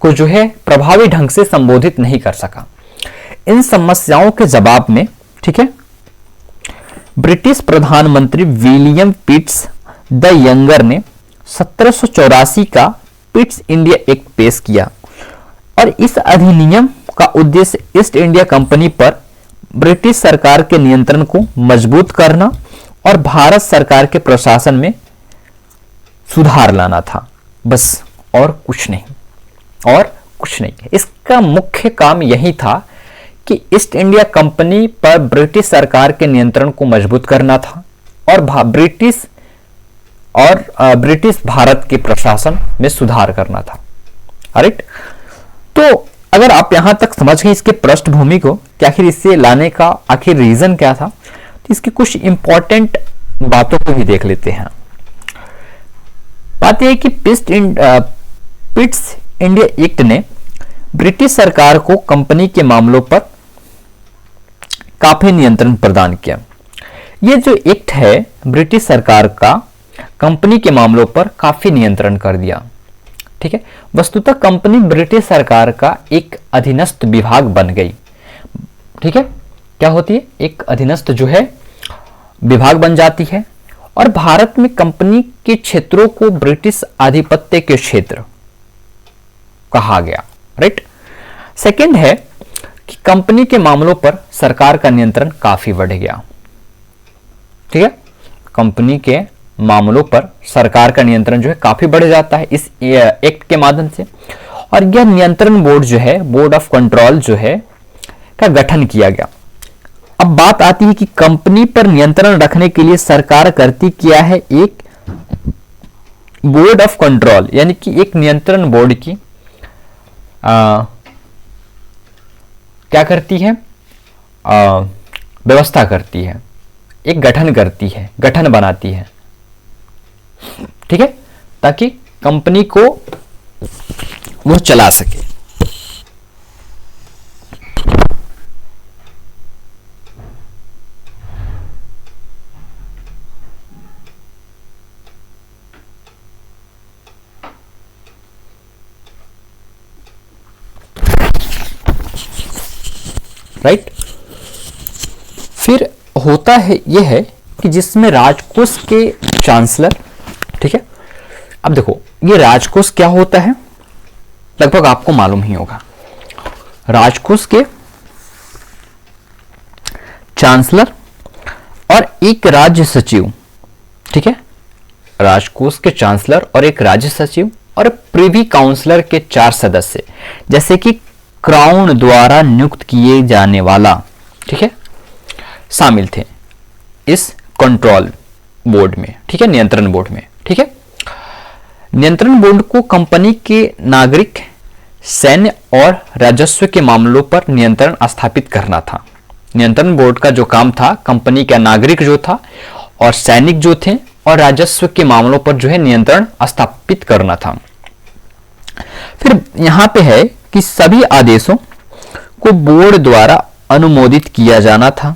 को जो है प्रभावी ढंग से संबोधित नहीं कर सका। इन समस्याओं के जवाब में, ठीक है, ब्रिटिश प्रधानमंत्री विलियम पिट्स द यंगर ने 1784 का पिट्स इंडिया एक्ट पेश किया और इस अधिनियम का उद्देश्य ईस्ट इंडिया कंपनी पर ब्रिटिश सरकार के नियंत्रण को मजबूत करना और भारत सरकार के प्रशासन में सुधार लाना था, बस, और कुछ नहीं। इसका मुख्य काम यही था कि ईस्ट इंडिया कंपनी पर ब्रिटिश सरकार के नियंत्रण को मजबूत करना था और ब्रिटिश भारत के प्रशासन में सुधार करना था। राइट, तो अगर आप यहां तक समझ गए इसके पृष्ठभूमि को कि आखिर इसे लाने का आखिर रीजन क्या था, तो इसकी कुछ इंपॉर्टेंट बातों को भी देख लेते हैं। बात यह है कि पिट्स इंडिया एक्ट ने ब्रिटिश सरकार को कंपनी के मामलों पर काफी नियंत्रण प्रदान किया। यह जो एक्ट है ब्रिटिश सरकार का कंपनी के मामलों पर काफी नियंत्रण कर दिया। ठीक है, वस्तुतः कंपनी ब्रिटिश सरकार का एक अधीनस्थ विभाग बन गई। ठीक है, क्या होती है, एक अधीनस्थ जो है विभाग बन जाती है और भारत में कंपनी के क्षेत्रों को ब्रिटिश आधिपत्य के क्षेत्र कहा गया। राइट, सेकंड है कि कंपनी के मामलों पर सरकार का नियंत्रण काफी बढ़ गया। ठीक है, कंपनी के मामलों पर सरकार का नियंत्रण जो है काफी बढ़ जाता है इस एक्ट के माध्यम से, और यह नियंत्रण बोर्ड जो है, बोर्ड ऑफ कंट्रोल जो है का गठन किया गया। अब बात आती है कि कंपनी पर नियंत्रण रखने के लिए सरकार करती क्या है, एक बोर्ड ऑफ कंट्रोल यानी कि एक नियंत्रण बोर्ड की क्या करती है, व्यवस्था करती है, एक गठन करती है, गठन बनाती है। ठीक है, ताकि कंपनी को वो चला सके। राइट, फिर होता है यह है कि जिसमें राजकोष के चांसलर, ठीक है, अब देखो ये राजकोष क्या होता है, लगभग आपको मालूम ही होगा। राजकोष के चांसलर और एक राज्य सचिव, ठीक है, राजकोष के चांसलर और एक राज्य सचिव और प्रिवी काउंसलर के 4 सदस्य, जैसे कि क्राउन द्वारा नियुक्त किए जाने वाला, ठीक है, शामिल थे इस कंट्रोल बोर्ड में। ठीक है, नियंत्रण बोर्ड में। ठीक है, नियंत्रण बोर्ड को कंपनी के नागरिक, सैन्य और राजस्व के मामलों पर नियंत्रण स्थापित करना था। नियंत्रण बोर्ड का जो काम था, कंपनी का नागरिक जो था और सैनिक जो थे और राजस्व के मामलों पर जो है नियंत्रण स्थापित करना था। फिर यहां पे है कि सभी आदेशों को बोर्ड द्वारा अनुमोदित किया जाना था।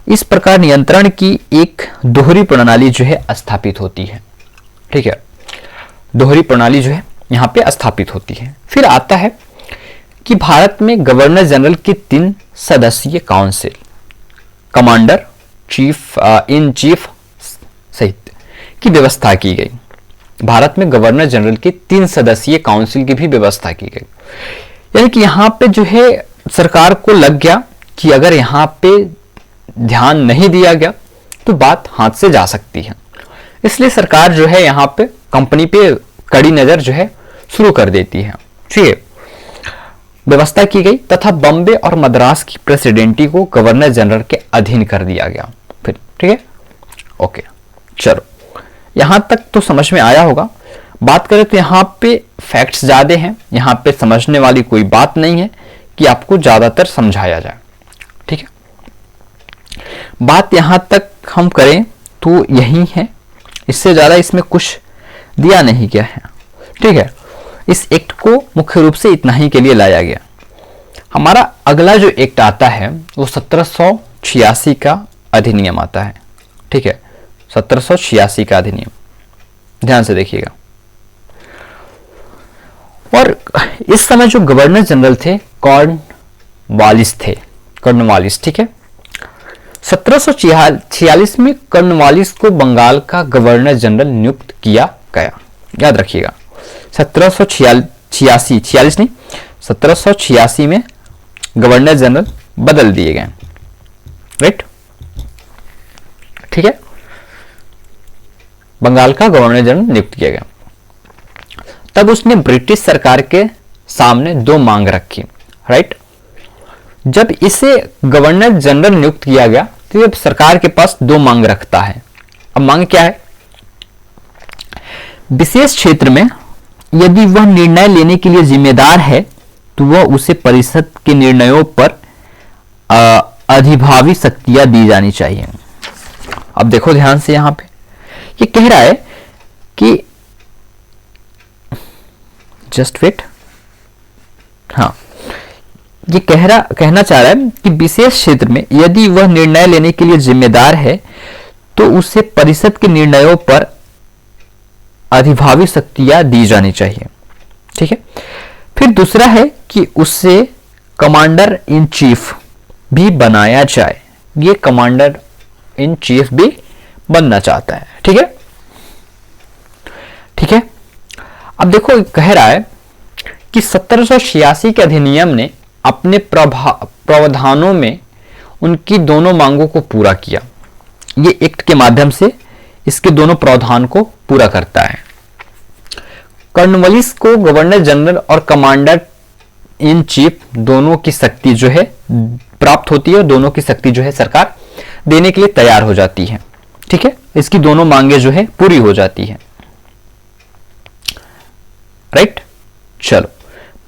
इस प्रकार नियंत्रण की एक दोहरी प्रणाली जो है स्थापित होती है। ठीक है, दोहरी प्रणाली जो है यहां पे स्थापित होती है। फिर आता है कि भारत में गवर्नर जनरल की 3 सदस्यीय काउंसिल, कमांडर इन चीफ सहित की व्यवस्था की गई। भारत में गवर्नर जनरल की 3 सदस्यीय काउंसिल की भी व्यवस्था की गई। यानी कि यहां पे जो है सरकार को लग गया कि अगर यहां पे ध्यान नहीं दिया गया तो बात हाथ से जा सकती है, इसलिए सरकार जो है यहां पे कंपनी पे कड़ी नजर जो है शुरू कर देती है। ठीक है, व्यवस्था की गई तथा बॉम्बे और मद्रास की प्रेसिडेंटी को गवर्नर जनरल के अधीन कर दिया गया। फिर ठीक है, ओके, चलो यहां तक तो समझ में आया होगा। बात करें तो यहां पे फैक्ट्स ज्यादा हैं, यहां पे समझने वाली कोई बात नहीं है कि आपको ज्यादातर समझाया जाए। ठीक है, बात यहां तक हम करें तो यही है, इससे ज्यादा इसमें कुछ दिया नहीं गया है। ठीक है, इस एक्ट को मुख्य रूप से इतना ही के लिए लाया गया। हमारा अगला जो एक्ट आता है वो 1786 का अधिनियम आता है। ठीक है, 1786 का अधिनियम। ध्यान से देखिएगा। और इस समय जो गवर्नर जनरल थे कॉर्नवालिस थे, कॉर्नवालिस, ठीक है। 1746 में कॉर्नवालिस को बंगाल का गवर्नर जनरल नियुक्त किया गया, याद रखिएगा। 1786 नहीं, 1786 में गवर्नर जनरल बदल दिए गए, राइट, ठीक है। बंगाल का गवर्नर जनरल नियुक्त किया गया। तब उसने ब्रिटिश सरकार के सामने दो मांग रखी, राइट। जब इसे गवर्नर जनरल नियुक्त किया गया तो ये सरकार के पास दो मांग रखता है। अब मांग क्या है? विशेष क्षेत्र में यदि वह निर्णय लेने के लिए जिम्मेदार है तो वह उसे परिषद के निर्णयों पर अधिभावी शक्तियां दी जानी चाहिए। अब देखो ध्यान से, यहां पे ये कह रहा है कि जस्ट वेट, हाँ, ये कहना चाह रहा है कि विशेष क्षेत्र में यदि वह निर्णय लेने के लिए जिम्मेदार है तो उसे परिषद के निर्णयों पर अधिभावी शक्तियां दी जानी चाहिए, ठीक है। फिर दूसरा है कि उसे कमांडर इन चीफ भी बनाया जाए। ये कमांडर इन चीफ भी बनना चाहता है, ठीक है, ठीक है। अब देखो कह रहा है कि 1786 के अधिनियम ने अपने प्रावधानों में उनकी दोनों मांगों को पूरा किया। ये एक्ट के माध्यम से इसके दोनों प्रावधान को पूरा करता है। कॉर्नवालिस को गवर्नर जनरल और कमांडर इन चीफ दोनों की शक्ति जो है प्राप्त होती है और दोनों की शक्ति जो है सरकार देने के लिए तैयार हो जाती है, ठीक है। इसकी दोनों मांगे जो है पूरी हो जाती है, राइट। चलो,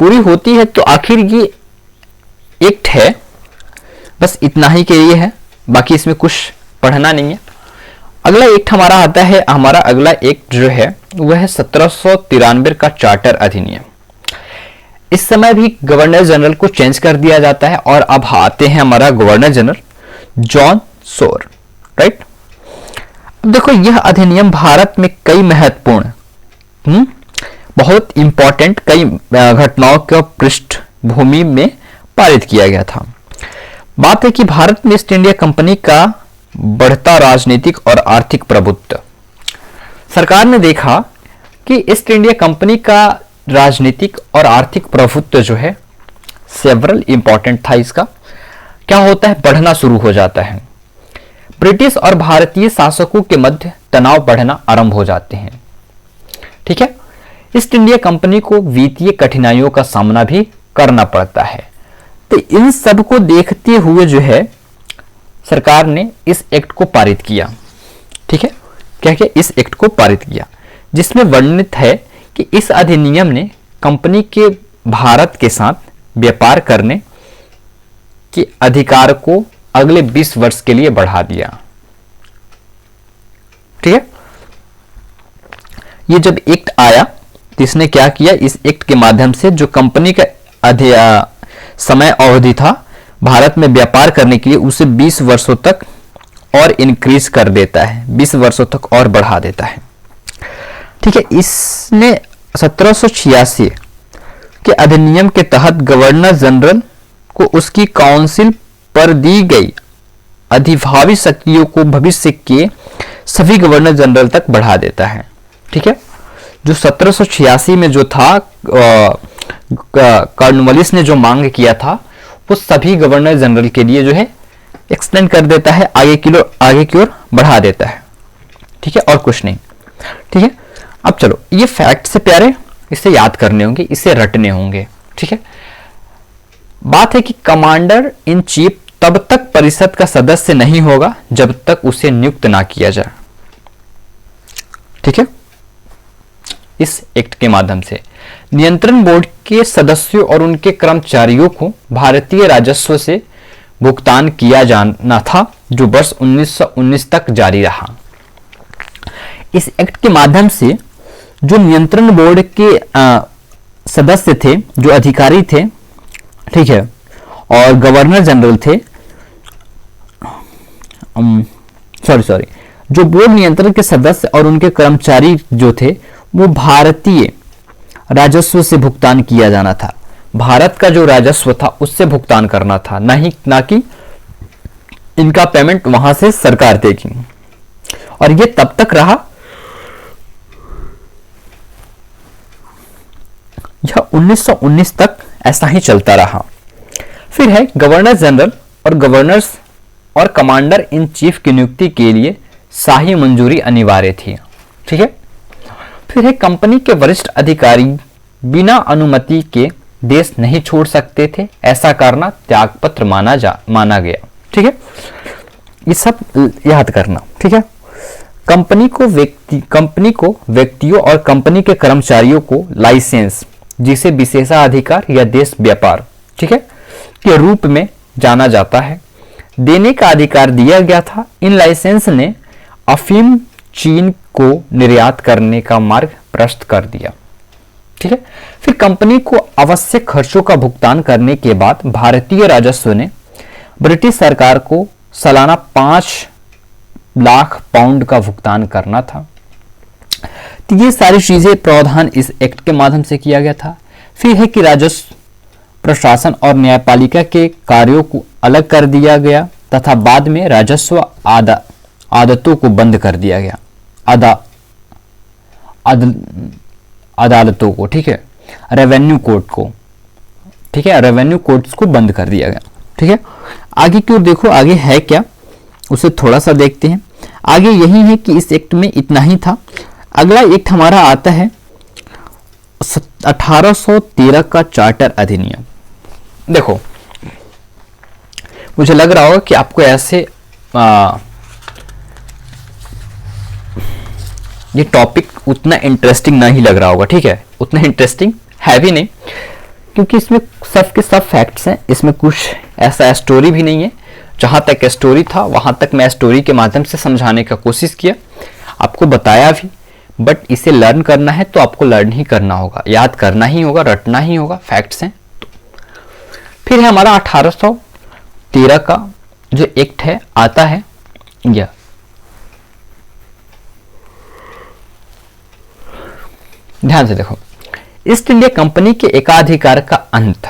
पूरी होती है तो आखिर ये एक्ट है, बस इतना ही के लिए है, बाकी इसमें कुछ पढ़ना नहीं है। अगला एक्ट हमारा आता है, हमारा अगला एक्ट जो है वह है 1793 का चार्टर अधिनियम। इस समय भी गवर्नर जनरल को चेंज कर दिया जाता है और अब आते हैं हमारा गवर्नर जनरल जॉन सोर, राइट। अब देखो यह अधिनियम भारत में कई महत्वपूर्ण बहुत इंपॉर्टेंट कई घटनाओं के पृष्ठभूमि में पारित किया गया था। बात है कि भारत में ईस्ट इंडिया कंपनी का बढ़ता राजनीतिक और आर्थिक प्रभुत्व। सरकार ने देखा कि ईस्ट इंडिया कंपनी का राजनीतिक और आर्थिक प्रभुत्व जो है सेवरल इंपॉर्टेंट था, इसका क्या होता है, बढ़ना शुरू हो जाता है। ब्रिटिश और भारतीय शासकों के मध्य तनाव बढ़ना आरंभ हो जाते हैं, ठीक है। ईस्ट इंडिया कंपनी को वित्तीय कठिनाइयों का सामना भी करना पड़ता है। तो इन सब को देखते हुए जो है सरकार ने इस एक्ट को पारित किया, ठीक है। क्या क्या इस एक्ट को पारित किया, जिसमें वर्णित है कि इस अधिनियम ने कंपनी के भारत के साथ व्यापार करने के अधिकार को अगले 20 वर्ष के लिए बढ़ा दिया, ठीक है। ये जब एक्ट आया तो इसने क्या किया, इस एक्ट के माध्यम से जो कंपनी का समय अवधि था भारत में व्यापार करने के लिए उसे 20 वर्षों तक और इंक्रीज कर देता है, 20 वर्षों तक और बढ़ा देता है, ठीक है। इसने 1786 के अधिनियम के तहत गवर्नर जनरल को उसकी काउंसिल पर दी गई अधिभावी शक्तियों को भविष्य के सभी गवर्नर जनरल तक बढ़ा देता है, ठीक है। जो 1786 में जो था कॉर्नवालिस ने जो मांग किया था वो सभी गवर्नर जनरल के लिए जो है एक्सटेंड कर देता है, आगे की ओर बढ़ा देता है, ठीक है, और कुछ नहीं, ठीक है। अब चलो, ये फैक्ट से प्यारे, इसे याद करने होंगे, इसे रटने होंगे, ठीक है। बात है कि कमांडर इन चीफ तब तक परिषद का सदस्य नहीं होगा जब तक उसे नियुक्त ना किया जाए, ठीक है। इस एक्ट के माध्यम से नियंत्रण बोर्ड के सदस्यों और उनके कर्मचारियों को भारतीय राजस्व से भुगतान किया जाना था, जो वर्ष 1919 तक जारी रहा। इस एक्ट के माध्यम से जो नियंत्रण बोर्ड के सदस्य थे, जो अधिकारी थे, ठीक है, और गवर्नर जनरल थे, जो बोर्ड नियंत्रण के सदस्य और उनके कर्मचारी जो थे वो भारतीय राजस्व से भुगतान किया जाना था। भारत का जो राजस्व था उससे भुगतान करना था, ना कि इनका पेमेंट वहां से सरकार देगी। और ये तब तक रहा, यह 1919 तक ऐसा ही चलता रहा। फिर है गवर्नर जनरल और गवर्नर्स और कमांडर इन चीफ की नियुक्ति के लिए शाही मंजूरी अनिवार्य थी। ठीक है। फिर है कंपनी के वरिष्ठ अधिकारी बिना अनुमति के देश नहीं छोड़ सकते थे, ऐसा करना त्यागपत्र माना गया। ठीक है, ये सब याद करना। ठीक है। कंपनी को व्यक्तियों और कंपनी के कर्मचारियों को लाइसेंस, जिसे विशेषाधिकार या देश व्यापार, ठीक है, के रूप में जाना जाता है, देने का अधिकार दिया गया था। इन लाइसेंस ने अफीम चीन को निर्यात करने का मार्ग प्रशस्त कर दिया। ठीक है। फिर कंपनी को आवश्यक खर्चों का भुगतान करने के बाद भारतीय राजस्व ने ब्रिटिश सरकार को सालाना 5 लाख पाउंड का भुगतान करना था। तो ये सारी चीजें प्रावधान इस एक्ट के माध्यम से किया गया था। फिर है कि राजस्व प्रशासन और न्यायपालिका के कार्यों को अलग कर दिया गया तथा बाद में राजस्व आदतों को बंद कर दिया गया, अदालतों को, ठीक है, रेवेन्यू कोर्ट को, ठीक है, रेवेन्यू कोर्ट्स को बंद कर दिया गया। ठीक है। आगे की ओर देखो, आगे है क्या, उसे थोड़ा सा देखते हैं। आगे यही है कि इस एक्ट में इतना ही था। अगला एक्ट हमारा आता है 1813 का चार्टर अधिनियम। देखो, मुझे लग रहा होगा कि आपको ऐसे ये टॉपिक उतना इंटरेस्टिंग नहीं लग रहा होगा। ठीक है, उतना इंटरेस्टिंग है भी नहीं, क्योंकि इसमें सब के सब फैक्ट्स हैं। इसमें कुछ ऐसा स्टोरी भी नहीं है। जहां तक स्टोरी था वहां तक मैं स्टोरी के माध्यम से समझाने का कोशिश किया, आपको बताया भी। बट इसे लर्न करना है तो आपको लर्न ही करना होगा, याद करना ही होगा, रटना ही होगा, फैक्ट्स हैं। फिर है हमारा 1813 का जो एक्ट है आता है, यह ध्यान से देखो, ईस्ट इंडिया कंपनी के एकाधिकार का अंत,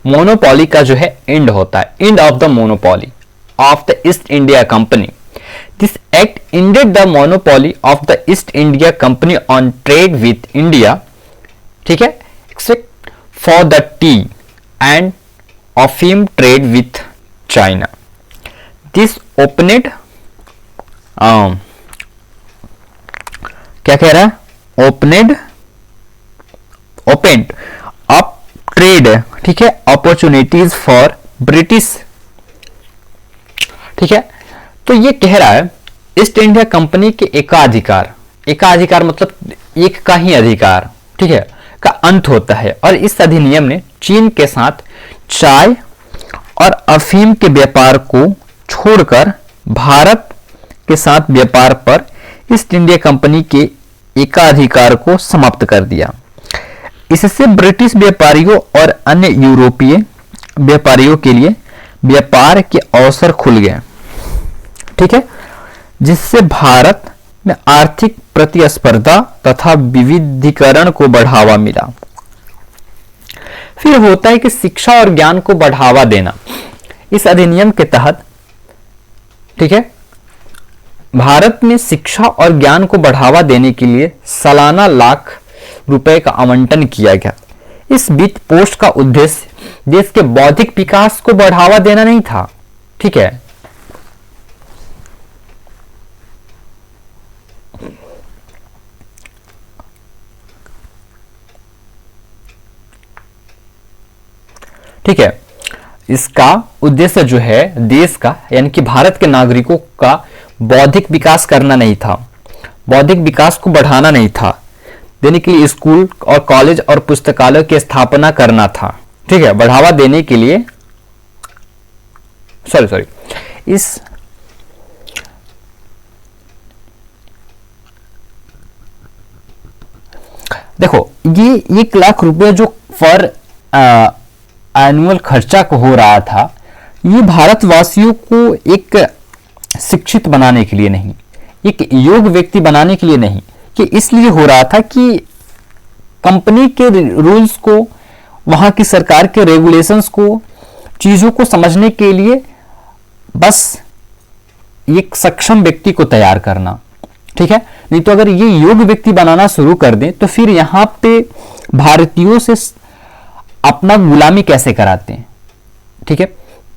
मोनोपोली का जो है एंड होता है, end of the monopoly of the east India company. This act ended the monopoly of the East India Company on trade with India, ठीक है, except for the tea and opium trade with China. This opened क्या कह रहा है, opened up trade, ठीक है, opportunities for British, ठीक है। तो ये कह रहा है ईस्ट इंडिया कंपनी के एकाधिकार मतलब एक का ही अधिकार, ठीक है, का अंत होता है। और इस अधिनियम ने चीन के साथ चाय और अफीम के व्यापार को छोड़कर भारत के साथ व्यापार पर ईस्ट इंडिया कंपनी के एकाधिकार को समाप्त कर दिया। इससे ब्रिटिश व्यापारियों और अन्य यूरोपीय व्यापारियों के लिए व्यापार के अवसर खुल गए, ठीक है, जिससे भारत में आर्थिक प्रतिस्पर्धा तथा विविधीकरण को बढ़ावा मिला। फिर होता है कि शिक्षा और ज्ञान को बढ़ावा देना। इस अधिनियम के तहत, ठीक है, भारत में शिक्षा और ज्ञान को बढ़ावा देने के लिए सालाना लाख रुपए का आवंटन किया गया। इस वित्त पोस्ट का उद्देश्य देश के बौद्धिक विकास को बढ़ावा देना नहीं था, ठीक है। ठीक है, इसका उद्देश्य जो है देश का यानी कि भारत के नागरिकों का बौद्धिक विकास करना नहीं था, बौद्धिक विकास को बढ़ाना नहीं था, देने के लिए स्कूल और कॉलेज और पुस्तकालय की स्थापना करना था, ठीक है, बढ़ावा देने के लिए इस देखो ये 1 लाख रुपए जो फॉर एनुअल खर्चा को हो रहा था, ये भारतवासियों को एक शिक्षित बनाने के लिए नहीं, एक योग्य व्यक्ति बनाने के लिए नहीं, कि इसलिए हो रहा था कि कंपनी के रूल्स को, वहां की सरकार के रेगुलेशंस को, चीजों को समझने के लिए बस एक सक्षम व्यक्ति को तैयार करना, ठीक है। नहीं तो अगर ये योग्य व्यक्ति बनाना शुरू कर दें तो फिर यहां पे भारतीयों से अपना गुलामी कैसे कराते हैं, ठीक है,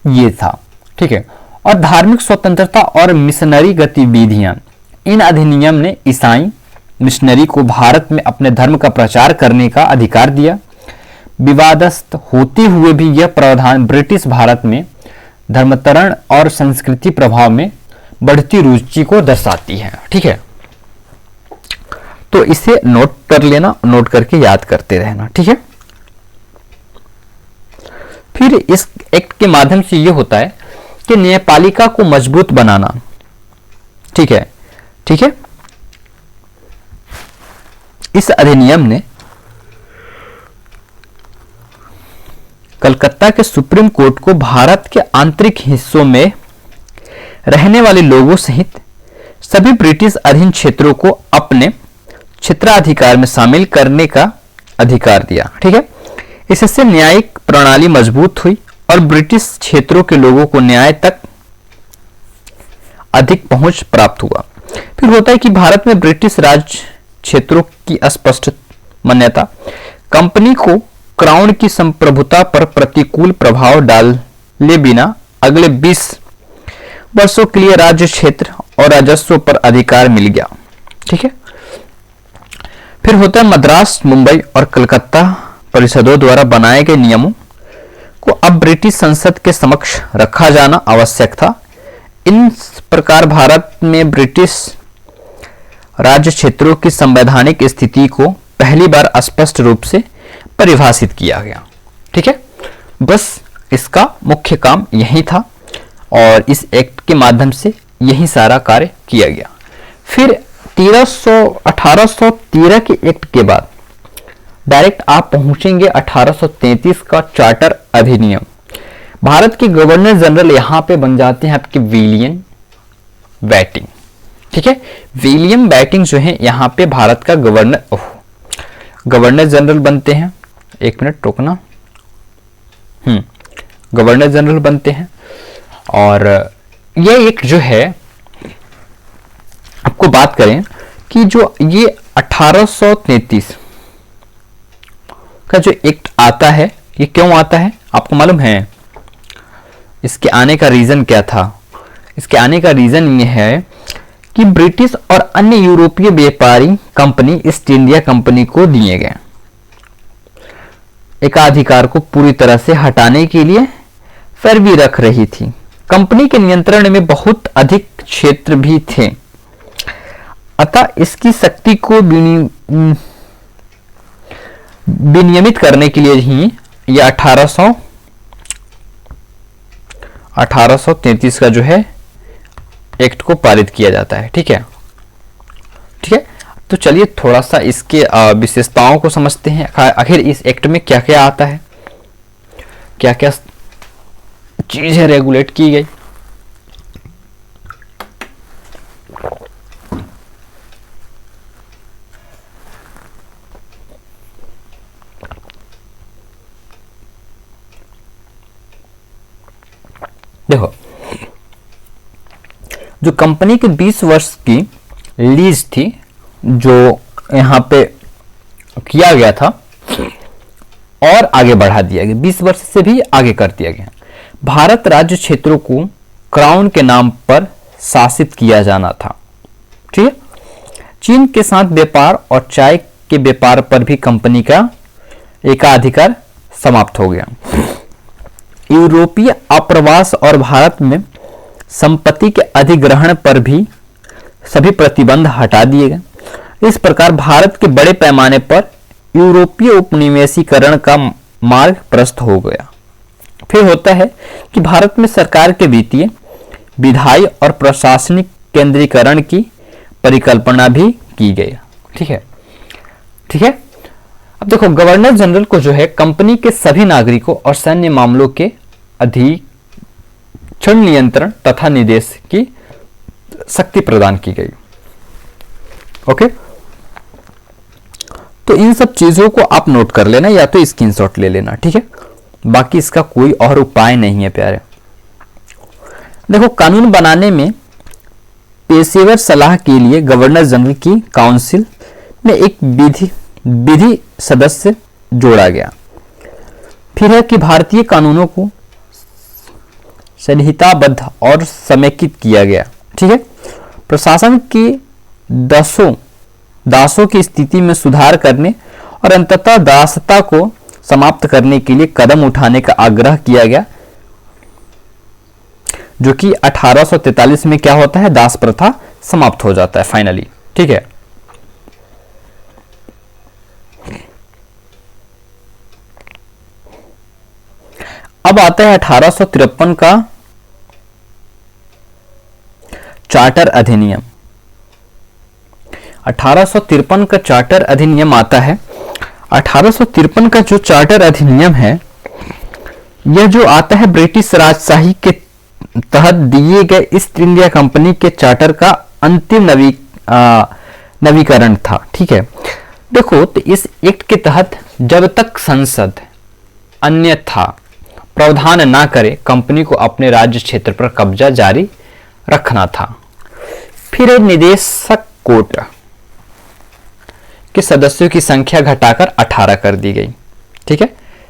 ये था, ठीक है। और धार्मिक स्वतंत्रता और मिशनरी गतिविधियां, इन अधिनियम ने ईसाई मिशनरी को भारत में अपने धर्म का प्रचार करने का अधिकार दिया। विवादस्त होते हुए भी यह प्रावधान ब्रिटिश भारत में धर्मांतरण और संस्कृति प्रभाव में बढ़ती रुचि को दर्शाती है, ठीक है। तो इसे नोट कर लेना, नोट करके याद करते रहना, ठीक है। फिर इस एक्ट के माध्यम से यह होता है कि न्यायपालिका को मजबूत बनाना, ठीक है, ठीक है। इस अधिनियम ने कलकत्ता के सुप्रीम कोर्ट को भारत के आंतरिक हिस्सों में रहने वाले लोगों सहित सभी ब्रिटिश अधीन क्षेत्रों को अपने क्षेत्राधिकार में शामिल करने का अधिकार दिया, ठीक है। इससे न्यायिक प्रणाली मजबूत हुई और ब्रिटिश क्षेत्रों के लोगों को न्याय तक अधिक पहुंच प्राप्त हुआ। फिर होता है कि भारत में ब्रिटिश राज क्षेत्रों की अस्पष्ट मान्यता कंपनी को क्राउन की संप्रभुता पर प्रतिकूल प्रभाव डाले बिना अगले 20 वर्षों के लिए राज्य क्षेत्र और राजस्व पर अधिकार मिल गया, ठीक है। फिर होता है मद्रास, मुंबई और कलकत्ता परिषदों द्वारा बनाए गए नियमों को अब ब्रिटिश संसद के समक्ष रखा जाना आवश्यक था। इन प्रकार भारत में ब्रिटिश राज्य क्षेत्रों की संवैधानिक स्थिति को पहली बार स्पष्ट रूप से परिभाषित किया गया, ठीक है। बस इसका मुख्य काम यही था और इस एक्ट के माध्यम से यही सारा कार्य किया गया। फिर 1813 के एक्ट के बाद डायरेक्ट आप पहुंचेंगे 1833 का चार्टर अधिनियम। भारत के गवर्नर जनरल यहां पे बन जाते हैं आपके विलियम बेटिंग, ठीक है। विलियम बेटिंग जो है यहाँ पे भारत का गवर्नर जनरल बनते हैं। एक मिनट रोकना, गवर्नर जनरल बनते हैं। और ये एक जो है आपको बात करें कि जो ये 1833 का जो एक्ट आता है, ये क्यों आता है आपको मालूम है? इसके आने का रीजन क्या था? इसके आने का रीजन ये है कि ब्रिटिश और अन्य यूरोपीय व्यापारी कंपनी ईस्ट इंडिया कंपनी को दिए गए एकाधिकार को पूरी तरह से हटाने के लिए पैरवी रख रही थी। कंपनी के नियंत्रण में बहुत अधिक क्षेत्र भी थे, अतः इसकी शक्ति को विनियमित करने के लिए ही यह 1833 का जो है एक्ट को पारित किया जाता है, ठीक है, ठीक है। तो चलिए थोड़ा सा इसके विशेषताओं को समझते हैं। आखिर इस एक्ट में क्या क्या आता है, क्या क्या चीजें रेगुलेट की गई। देखो, जो कंपनी के 20 वर्ष की लीज थी जो यहाँ पे किया गया था और आगे बढ़ा दिया गया, 20 वर्ष से भी आगे कर दिया गया। भारत राज्य क्षेत्रों को क्राउन के नाम पर शासित किया जाना था, ठीक है। चीन के साथ व्यापार और चाय के व्यापार पर भी कंपनी का एकाधिकार समाप्त हो गया। यूरोपीय आप्रवास और भारत में संपत्ति के अधिग्रहण पर भी सभी प्रतिबंध हटा दिए गए। इस प्रकार भारत के बड़े पैमाने पर यूरोपीय उपनिवेशीकरण का मार्ग प्रशस्त हो गया। फिर होता है कि भारत में सरकार के वित्तीय, विधायी और प्रशासनिक केंद्रीकरण की परिकल्पना भी की गई, ठीक है, ठीक है। अब देखो, गवर्नर जनरल को जो है कंपनी के सभी नागरिकों और सैन्य मामलों के अधिक्षण, नियंत्रण तथा निर्देश की शक्ति प्रदान की गई। ओके, तो इन सब चीजों को आप नोट कर लेना या तो स्क्रीनशॉट ले लेना, ठीक है। बाकी इसका कोई और उपाय नहीं है प्यारे। देखो, कानून बनाने में पेशेवर सलाह के लिए गवर्नर जनरल की काउंसिल में एक विधि सदस्य जोड़ा गया। फिर है कि भारतीय कानूनों को संहिताबद्ध और समेकित किया गया, ठीक है। प्रशासन के दासों की स्थिति में सुधार करने और अंततः दासता को समाप्त करने के लिए कदम उठाने का आग्रह किया गया, जो कि 1843 में क्या होता है, दास प्रथा समाप्त हो जाता है फाइनली, ठीक है। अब आता है 1853 का चार्टर अधिनियम। 1853 का चार्टर अधिनियम आता है। 1853 का जो चार्टर अधिनियम है, यह जो आता है ब्रिटिश राजशाही के तहत दिए गए ईस्ट इंडिया कंपनी के चार्टर का अंतिम नवीकरण था, ठीक है। देखो, तो इस एक्ट के तहत जब तक संसद अन्यथा प्रावधान ना करे, कंपनी को अपने राज्य क्षेत्र पर कब्जा जारी रखना था। फिर निदेशक कोर्ट के सदस्यों की संख्या घटाकर 18 कर दी गई, ठीक है।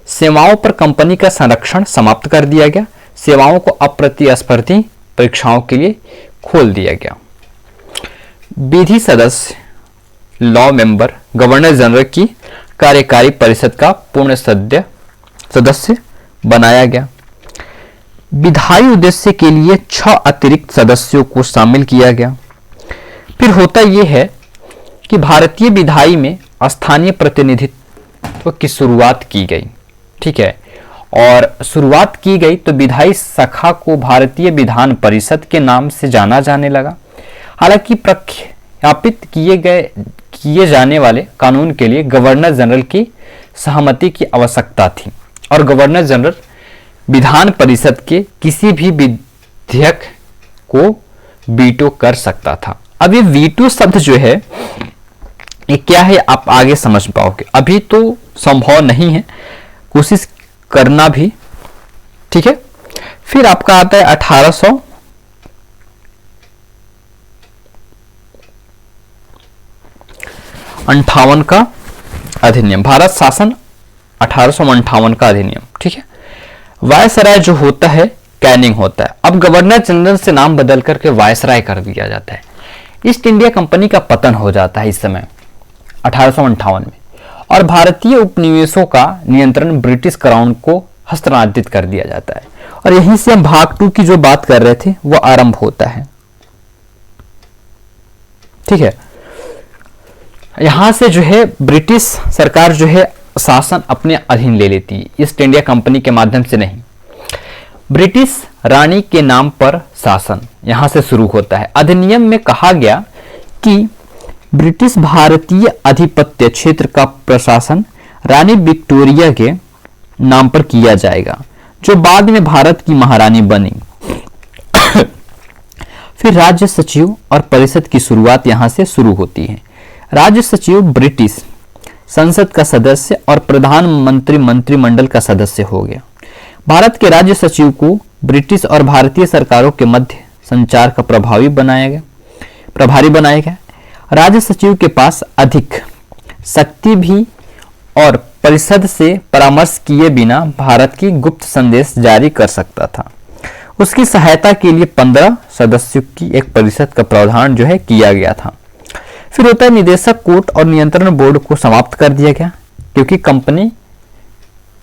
सेवाओं पर कंपनी का संरक्षण समाप्त कर दिया गया। सेवाओं को अप्रतिस्पर्धी परीक्षाओं के लिए खोल दिया गया। विधि सदस्य लॉ मेंबर गवर्नर जनरल की कार्यकारी परिषद का पूर्ण सदस्य बनाया गया। विधायी उद्देश्य के लिए 6 अतिरिक्त सदस्यों को शामिल किया गया। फिर होता यह है कि भारतीय विधायी में स्थानीय प्रतिनिधित्व की शुरुआत की गई, ठीक है। और शुरुआत की गई तो विधायी शाखा को भारतीय विधान परिषद के नाम से जाना जाने लगा। हालांकि प्रख्यापित किए जाने वाले कानून के लिए गवर्नर जनरल की सहमति की आवश्यकता थी और गवर्नर जनरल विधान परिषद के किसी भी विधेयक को वीटो कर सकता था। अब ये वीटो शब्द जो है, ये क्या है आप आगे समझ पाओगे। अभी तो संभव नहीं है, कोशिश करना भी, ठीक है। फिर आपका आता है 1858 का अधिनियम, भारत शासन 1858 का अधिनियम, ठीक है। वायसराय जो होता है कैनिंग होता है। अब गवर्नर जनरल से नाम बदल करके वायसराय कर दिया जाता है। ईस्ट इंडिया कंपनी का पतन हो जाता है इस समय 1858 में और भारतीय उपनिवेशों का नियंत्रण ब्रिटिश क्राउन को हस्तांतरित कर दिया जाता है। और यहीं से हम भाग 2 की जो बात कर रहे थे वो आरंभ होता है, ठीक है। यहां से जो है ब्रिटिश सरकार जो है शासन अपने अधीन ले लेती है, ईस्ट इंडिया कंपनी के माध्यम से नहीं। ब्रिटिश रानी के नाम पर शासन यहां से शुरू होता है। अधिनियम में कहा गया कि ब्रिटिश भारतीय अधिपत्य क्षेत्र का प्रशासन रानी विक्टोरिया के नाम पर किया जाएगा, जो बाद में भारत की महारानी बनी। फिर राज्य सचिव और परिषद की शुरुआत यहां से शुरू होती है। राज्य सचिव ब्रिटिश संसद का सदस्य और प्रधानमंत्री मंत्रिमंडल का सदस्य हो गया। भारत के राज्य सचिव को ब्रिटिश और भारतीय सरकारों के मध्य संचार का प्रभारी बनाया गया। राज्य सचिव के पास अधिक शक्ति भी और परिषद से परामर्श किए बिना भारत की गुप्त संदेश जारी कर सकता था। उसकी सहायता के लिए 15 सदस्यों की एक परिषद का प्रावधान जो है किया गया था। फिर होता है निदेशक कोर्ट और नियंत्रण बोर्ड को समाप्त कर दिया गया, क्योंकि कंपनी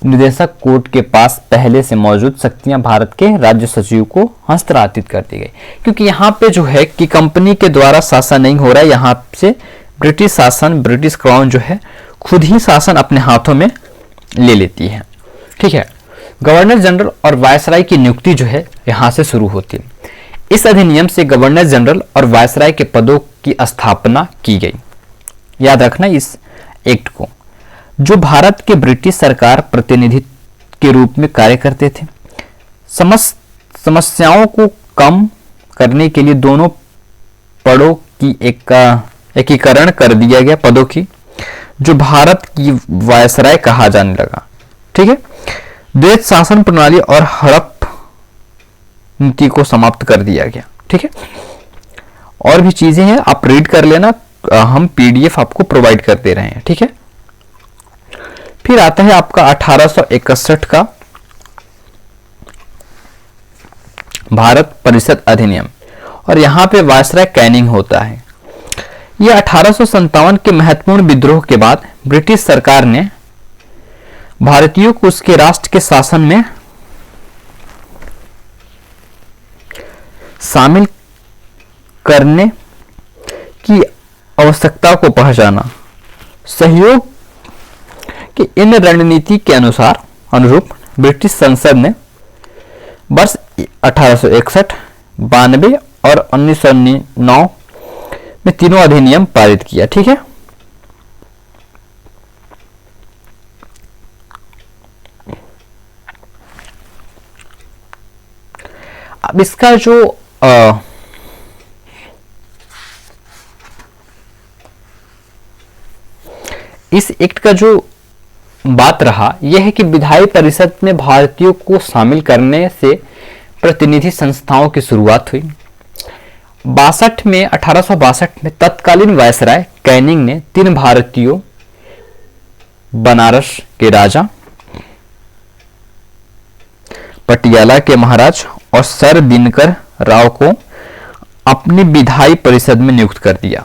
निदेशक कोर्ट के पास पहले से मौजूद शक्तियां भारत के राज्य सचिव को हस्तांतरित कर दी गई। क्योंकि यहाँ पे जो है कि कंपनी के द्वारा शासन नहीं हो रहा है, यहाँ से ब्रिटिश शासन, ब्रिटिश क्राउन जो है खुद ही शासन अपने हाथों में ले लेती है, ठीक है। गवर्नर जनरल और वायसराय की नियुक्ति जो है यहाँ से शुरू होती है। इस अधिनियम से गवर्नर जनरल और वायसराय के पदों की स्थापना की गई। याद रखना इस एक्ट को, जो भारत के ब्रिटिश सरकार प्रतिनिधि के रूप में कार्य करते थे। समस्याओं को कम करने के लिए दोनों पदों की एकीकरण कर दिया गया, पदों की, जो भारत की वायसराय कहा जाने लगा। ठीक है, द्वैत शासन प्रणाली और हड़प नीति को समाप्त कर दिया गया। ठीक है, और भी चीजें हैं, आप रीड कर लेना, हम पीडीएफ आपको प्रोवाइड कर दे रहे हैं। ठीक है, फिर आता है आपका 1861 का भारत परिषद अधिनियम, और यहां पे वायसराय कैनिंग होता है। यह 1857 के महत्वपूर्ण विद्रोह के बाद ब्रिटिश सरकार ने भारतीयों को उसके राष्ट्र के शासन में शामिल करने की आवश्यकता को पहचाना। सहयोग की इन रणनीति के अनुरूप ब्रिटिश संसद ने वर्ष 1861, 92 और 1909 में तीनों अधिनियम पारित किया। ठीक है, अब इसका जो इस एक्ट का जो बात रहा यह है कि विधायी परिषद में भारतीयों को शामिल करने से प्रतिनिधि संस्थाओं की शुरुआत हुई। 1862 में तत्कालीन वायसराय कैनिंग ने 3 भारतीयों, बनारस के राजा, पटियाला के महाराज और सर दिनकर राव को अपनी विधायी परिषद में नियुक्त कर दिया।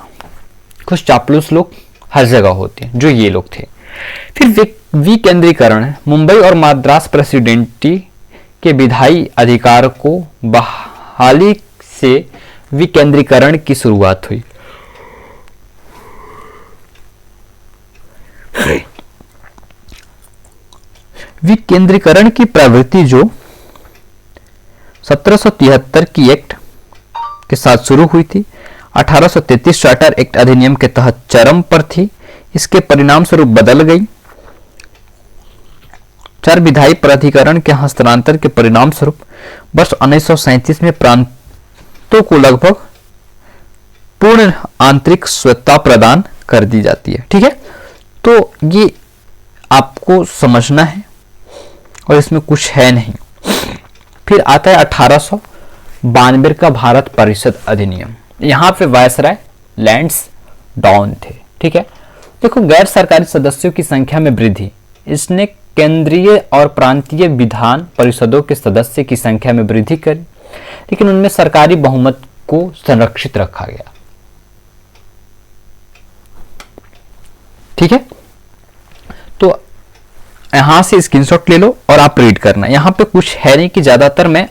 कुछ चापलूस लोग हर जगह होते हैं, जो ये लोग थे। फिर विकेंद्रीकरण, मुंबई और मद्रास प्रेसिडेंटी के विधायी अधिकार को बहाली से विकेंद्रीकरण की शुरुआत हुई। विकेंद्रीकरण की प्रवृत्ति जो 1773 की एक्ट के साथ शुरू हुई थी, 1833 चार्टर एक्ट अधिनियम के तहत चरम पर थी। इसके परिणाम स्वरूप बदल गई। 4 विधायी प्राधिकरण के हस्तांतरण के परिणाम स्वरूप वर्ष 1937 में प्रांतों को लगभग पूर्ण आंतरिक स्वतंत्रता प्रदान कर दी जाती है। ठीक है, तो ये आपको समझना है और इसमें कुछ है नहीं। फिर आता है 1892 का भारत परिषद अधिनियम। यहां पे वायसराय लैंड्स डाउन थे। ठीक है, देखो, गैर सरकारी सदस्यों की संख्या में वृद्धि, इसने केंद्रीय और प्रांतीय विधान परिषदों के सदस्य की संख्या में वृद्धि करी, लेकिन उनमें सरकारी बहुमत को संरक्षित रखा गया। ठीक है, तो यहां से स्क्रीनशॉट ले लो और आप रीड करना। यहां पे कुछ है नहीं कि ज्यादातर मैं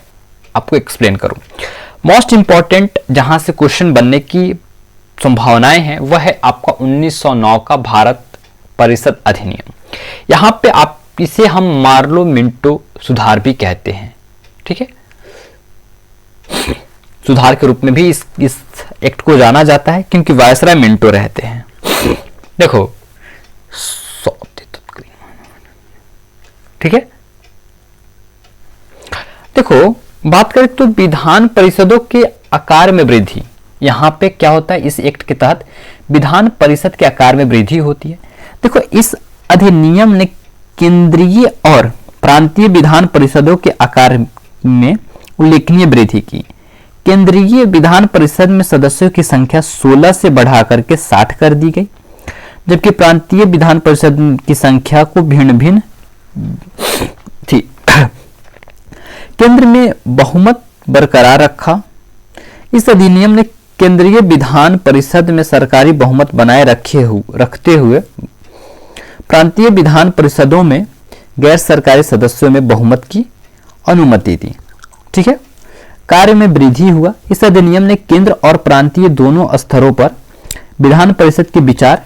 आपको एक्सप्लेन करूं। मोस्ट इंपॉर्टेंट जहां से क्वेश्चन बनने की संभावनाएं हैं वह है आपका 1909 का भारत परिषद अधिनियम। यहां पे आप इसे हम मार्लो मिंटो सुधार भी कहते हैं। ठीक है, सुधार के रूप में भी इस एक्ट को जाना जाता है, क्योंकि वायसराय मिंटो रहते हैं। देखो, ठीक है, देखो, बात करें तो विधान परिषदों के आकार में वृद्धि, यहां पे क्या होता है, इस एक्ट के तहत विधान परिषद के आकार में वृद्धि होती है। देखो, इस अधिनियम ने केंद्रीय और प्रांतीय विधान परिषदों के आकार में उल्लेखनीय वृद्धि की। केंद्रीय विधान परिषद में सदस्यों की संख्या 16 से बढ़ाकर के 60 कर दी गई, जबकि प्रांतीय विधान परिषद की संख्या को भिन्न भिन्न थी। केंद्र में बहुमत बरकरार रखा। इस अधिनियम ने केंद्रीय विधान परिषद में सरकारी बहुमत बनाए रखते हुए प्रांतीय विधान परिषदों में गैर सरकारी सदस्यों में बहुमत की अनुमति दी। ठीक है, कार्य में वृद्धि हुआ। इस अधिनियम ने केंद्र और प्रांतीय दोनों स्तरों पर विधान परिषद के विचार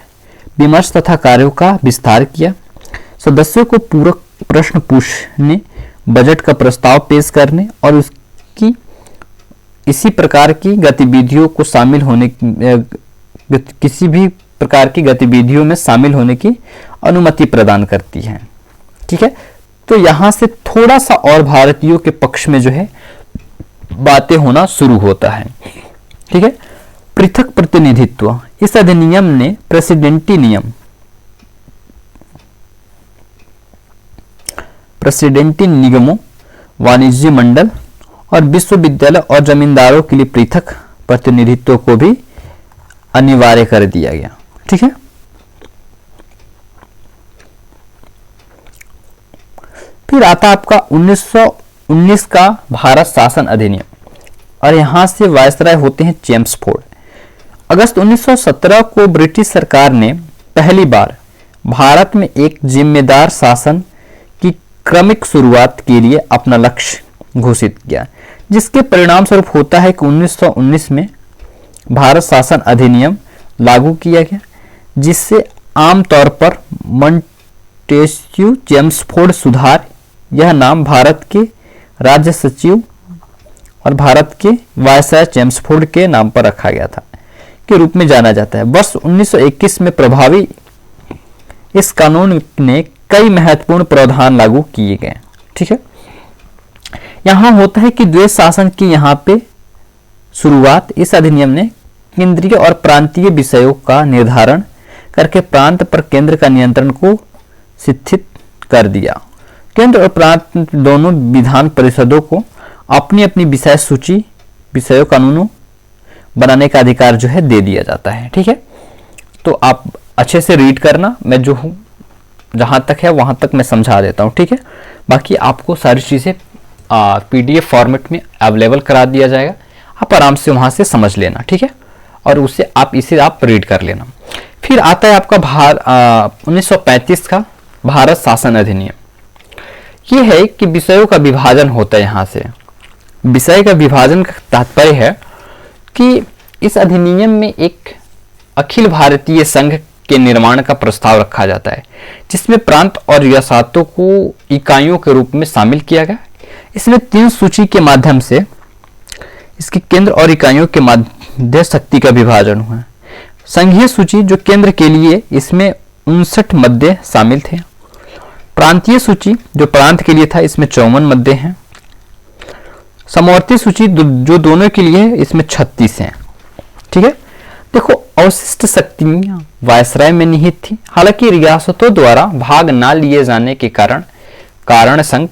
विमर्श तथा कार्यों का विस्तार किया। सदस्यों को पूरक प्रश्न पूछने, बजट का प्रस्ताव पेश करने और उसकी इसी प्रकार की गतिविधियों को शामिल होने किसी भी प्रकार की गतिविधियों में शामिल होने की अनुमति प्रदान करती है। ठीक है, तो यहां से थोड़ा सा और भारतीयों के पक्ष में जो है बातें होना शुरू होता है। ठीक है, पृथक प्रतिनिधित्व। इस अधिनियम ने प्रेसिडेंटी नियम, प्रेसिडेंटी निगमों, वाणिज्य मंडल और विश्वविद्यालय और जमींदारों के लिए पृथक प्रतिनिधित्व को भी अनिवार्य कर दिया गया। ठीक है, फिर आता आपका 1919 का भारत शासन अधिनियम और यहां से वायसराय होते हैं चेम्सफोर्ड। अगस्त 1917 को ब्रिटिश सरकार ने पहली बार भारत में एक जिम्मेदार शासन की क्रमिक शुरुआत के लिए अपना लक्ष्य घोषित किया, जिसके परिणाम स्वरूप होता है कि 1919 में भारत शासन अधिनियम लागू किया गया, जिससे आमतौर पर मॉन्टेस्क्यू चेम्सफोर्ड सुधार, यह नाम भारत के राज्य सचिव और भारत के वायसराय चेम्सफोर्ड के नाम पर रखा गया था, के रूप में जाना जाता है। वर्ष 1921 में प्रभावी इस कानून ने कई महत्वपूर्ण प्रावधान लागू किए गए। ठीक है, यहां होता है कि द्वैत शासन की यहां पे शुरुआत इस अधिनियम ने केंद्रीय और प्रांतीय विषयों का निर्धारण करके प्रांत पर केंद्र का नियंत्रण को शिथिल कर दिया। केंद्र और प्रांत दोनों विधान परिषदों को अपनी अपनी विषय सूची, विषयों कानूनों बनाने का अधिकार जो है दे दिया जाता है। ठीक है, तो आप अच्छे से रीड करना, मैं जो हूं जहां तक है वहां तक मैं समझा देता हूं। ठीक है, बाकी आपको सारी चीजें पीडीएफ फॉर्मेट में अवेलेबल करा दिया जाएगा, आप आराम से वहां से समझ लेना। ठीक है, और उसे इसे आप रीड कर लेना। फिर आता है आपका 1935 का भारत शासन अधिनियम। यह है कि विषयों का विभाजन होता है। यहां से विषय का विभाजन का तात्पर्य है कि इस अधिनियम में एक अखिल भारतीय संघ के निर्माण का प्रस्ताव रखा जाता है, जिसमें प्रांत और रियासतों को इकाइयों के रूप में शामिल किया गया। इसमें 3 सूची के माध्यम से इसके केंद्र और इकाइयों के मध्य शक्ति का विभाजन हुआ है। संघीय सूची जो केंद्र के लिए, इसमें 59 मध्य शामिल थे। प्रांतीय सूची जो प्रांत के लिए था, इसमें 54 मध्य हैं। समवर्ती सूची जो दोनों के लिए है, इसमें 36 हैं। ठीक है, देखो अवशिष्ट शक्तियां वायसराय में निहित थी। हालांकि रियासतों द्वारा भाग न लिए जाने के कारण संघ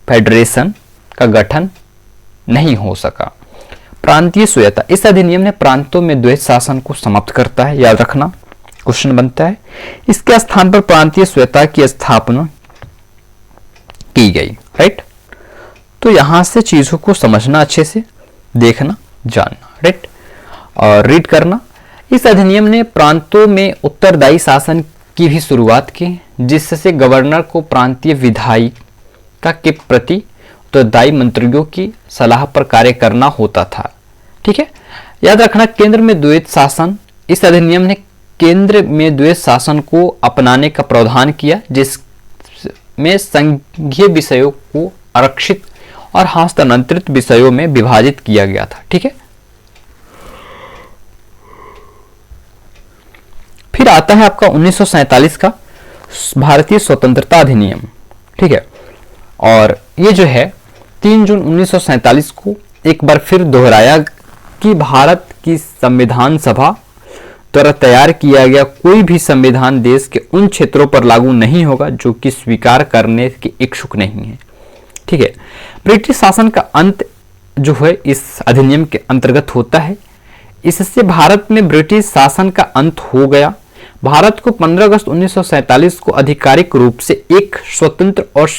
फेडरेशन का गठन नहीं हो सका। प्रांतीय स्वायत्तता, इस अधिनियम ने प्रांतों में द्वैत शासन को समाप्त करता है, याद रखना क्वेश्चन बनता है। इसके स्थान पर प्रांतीय स्वायत्तता की स्थापना की गई। राइट, तो यहां से चीजों को समझना, अच्छे से देखना, जानना। राइट, और रीड करना। इस अधिनियम ने प्रांतों में उत्तरदायी शासन की भी शुरुआत की, जिससे गवर्नर को प्रांतीय विधायिका के प्रति उत्तरदायी मंत्रियों की सलाह पर कार्य करना होता था। ठीक है, याद रखना केंद्र में द्वैत शासन, इस अधिनियम ने केंद्र में द्वैत शासन को अपनाने का प्रावधान किया, जिसमें संघीय विषयों को आरक्षित और हस्तांतरित विषयों में विभाजित किया गया था। ठीक है, फिर आता है आपका 1947 का भारतीय स्वतंत्रता अधिनियम। ठीक है, और ये जो है 3 जून 1947 को एक बार फिर दोहराया कि भारत की संविधान सभा द्वारा तैयार किया गया कोई भी संविधान देश के उन क्षेत्रों पर लागू नहीं होगा जो कि स्वीकार करने के इच्छुक नहीं है। ठीक है, ब्रिटिश शासन का अंत जो है इस अधिनियम के अंतर्गत होता है। इससे भारत में ब्रिटिश शासन का अंत हो गया। भारत को 15 अगस्त 1947 को आधिकारिक रूप से एक स्वतंत्र और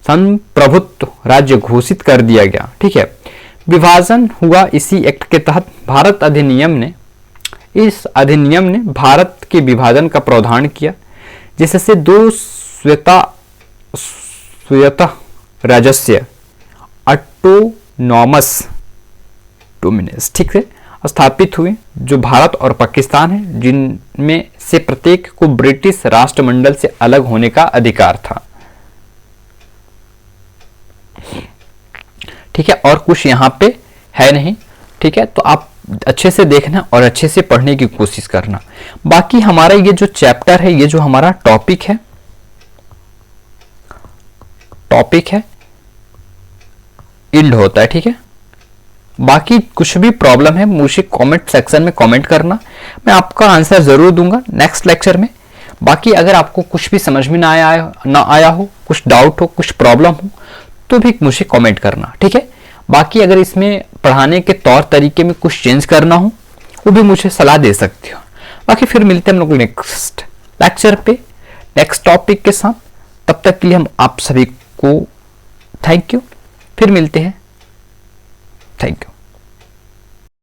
संप्रभुत्व राज्य घोषित कर दिया गया। ठीक है, विभाजन हुआ इसी एक्ट के तहत। इस अधिनियम ने भारत के विभाजन का प्रावधान किया, जिससे 2 स्वायत्त राज्य ऑटोनॉमस डोमिनियंस ठीक से स्थापित हुए, जो भारत और पाकिस्तान है, जिनमें से प्रत्येक को ब्रिटिश राष्ट्रमंडल से अलग होने का अधिकार था। ठीक है, और कुछ यहां पे है नहीं। ठीक है, तो आप अच्छे से देखना और अच्छे से पढ़ने की कोशिश करना। बाकी हमारा ये जो चैप्टर है, ये जो हमारा टॉपिक है एंड होता है। ठीक है, बाकी कुछ भी प्रॉब्लम है मुझे कमेंट सेक्शन में कमेंट करना, मैं आपका आंसर ज़रूर दूंगा नेक्स्ट लेक्चर में। बाकी अगर आपको कुछ भी समझ में ना आया हो, कुछ डाउट हो, कुछ प्रॉब्लम हो, तो भी मुझे कमेंट करना, ठीक है। बाकी अगर इसमें पढ़ाने के तौर तरीके में कुछ चेंज करना हो, वो भी मुझे सलाह दे सकते हो। बाकी फिर मिलते हैं हम लोग नेक्स्ट लेक्चर पे नेक्स्ट टॉपिक के साथ। तब तक के लिए हम आप सभी को थैंक यू, फिर मिलते हैं, थैंक यू।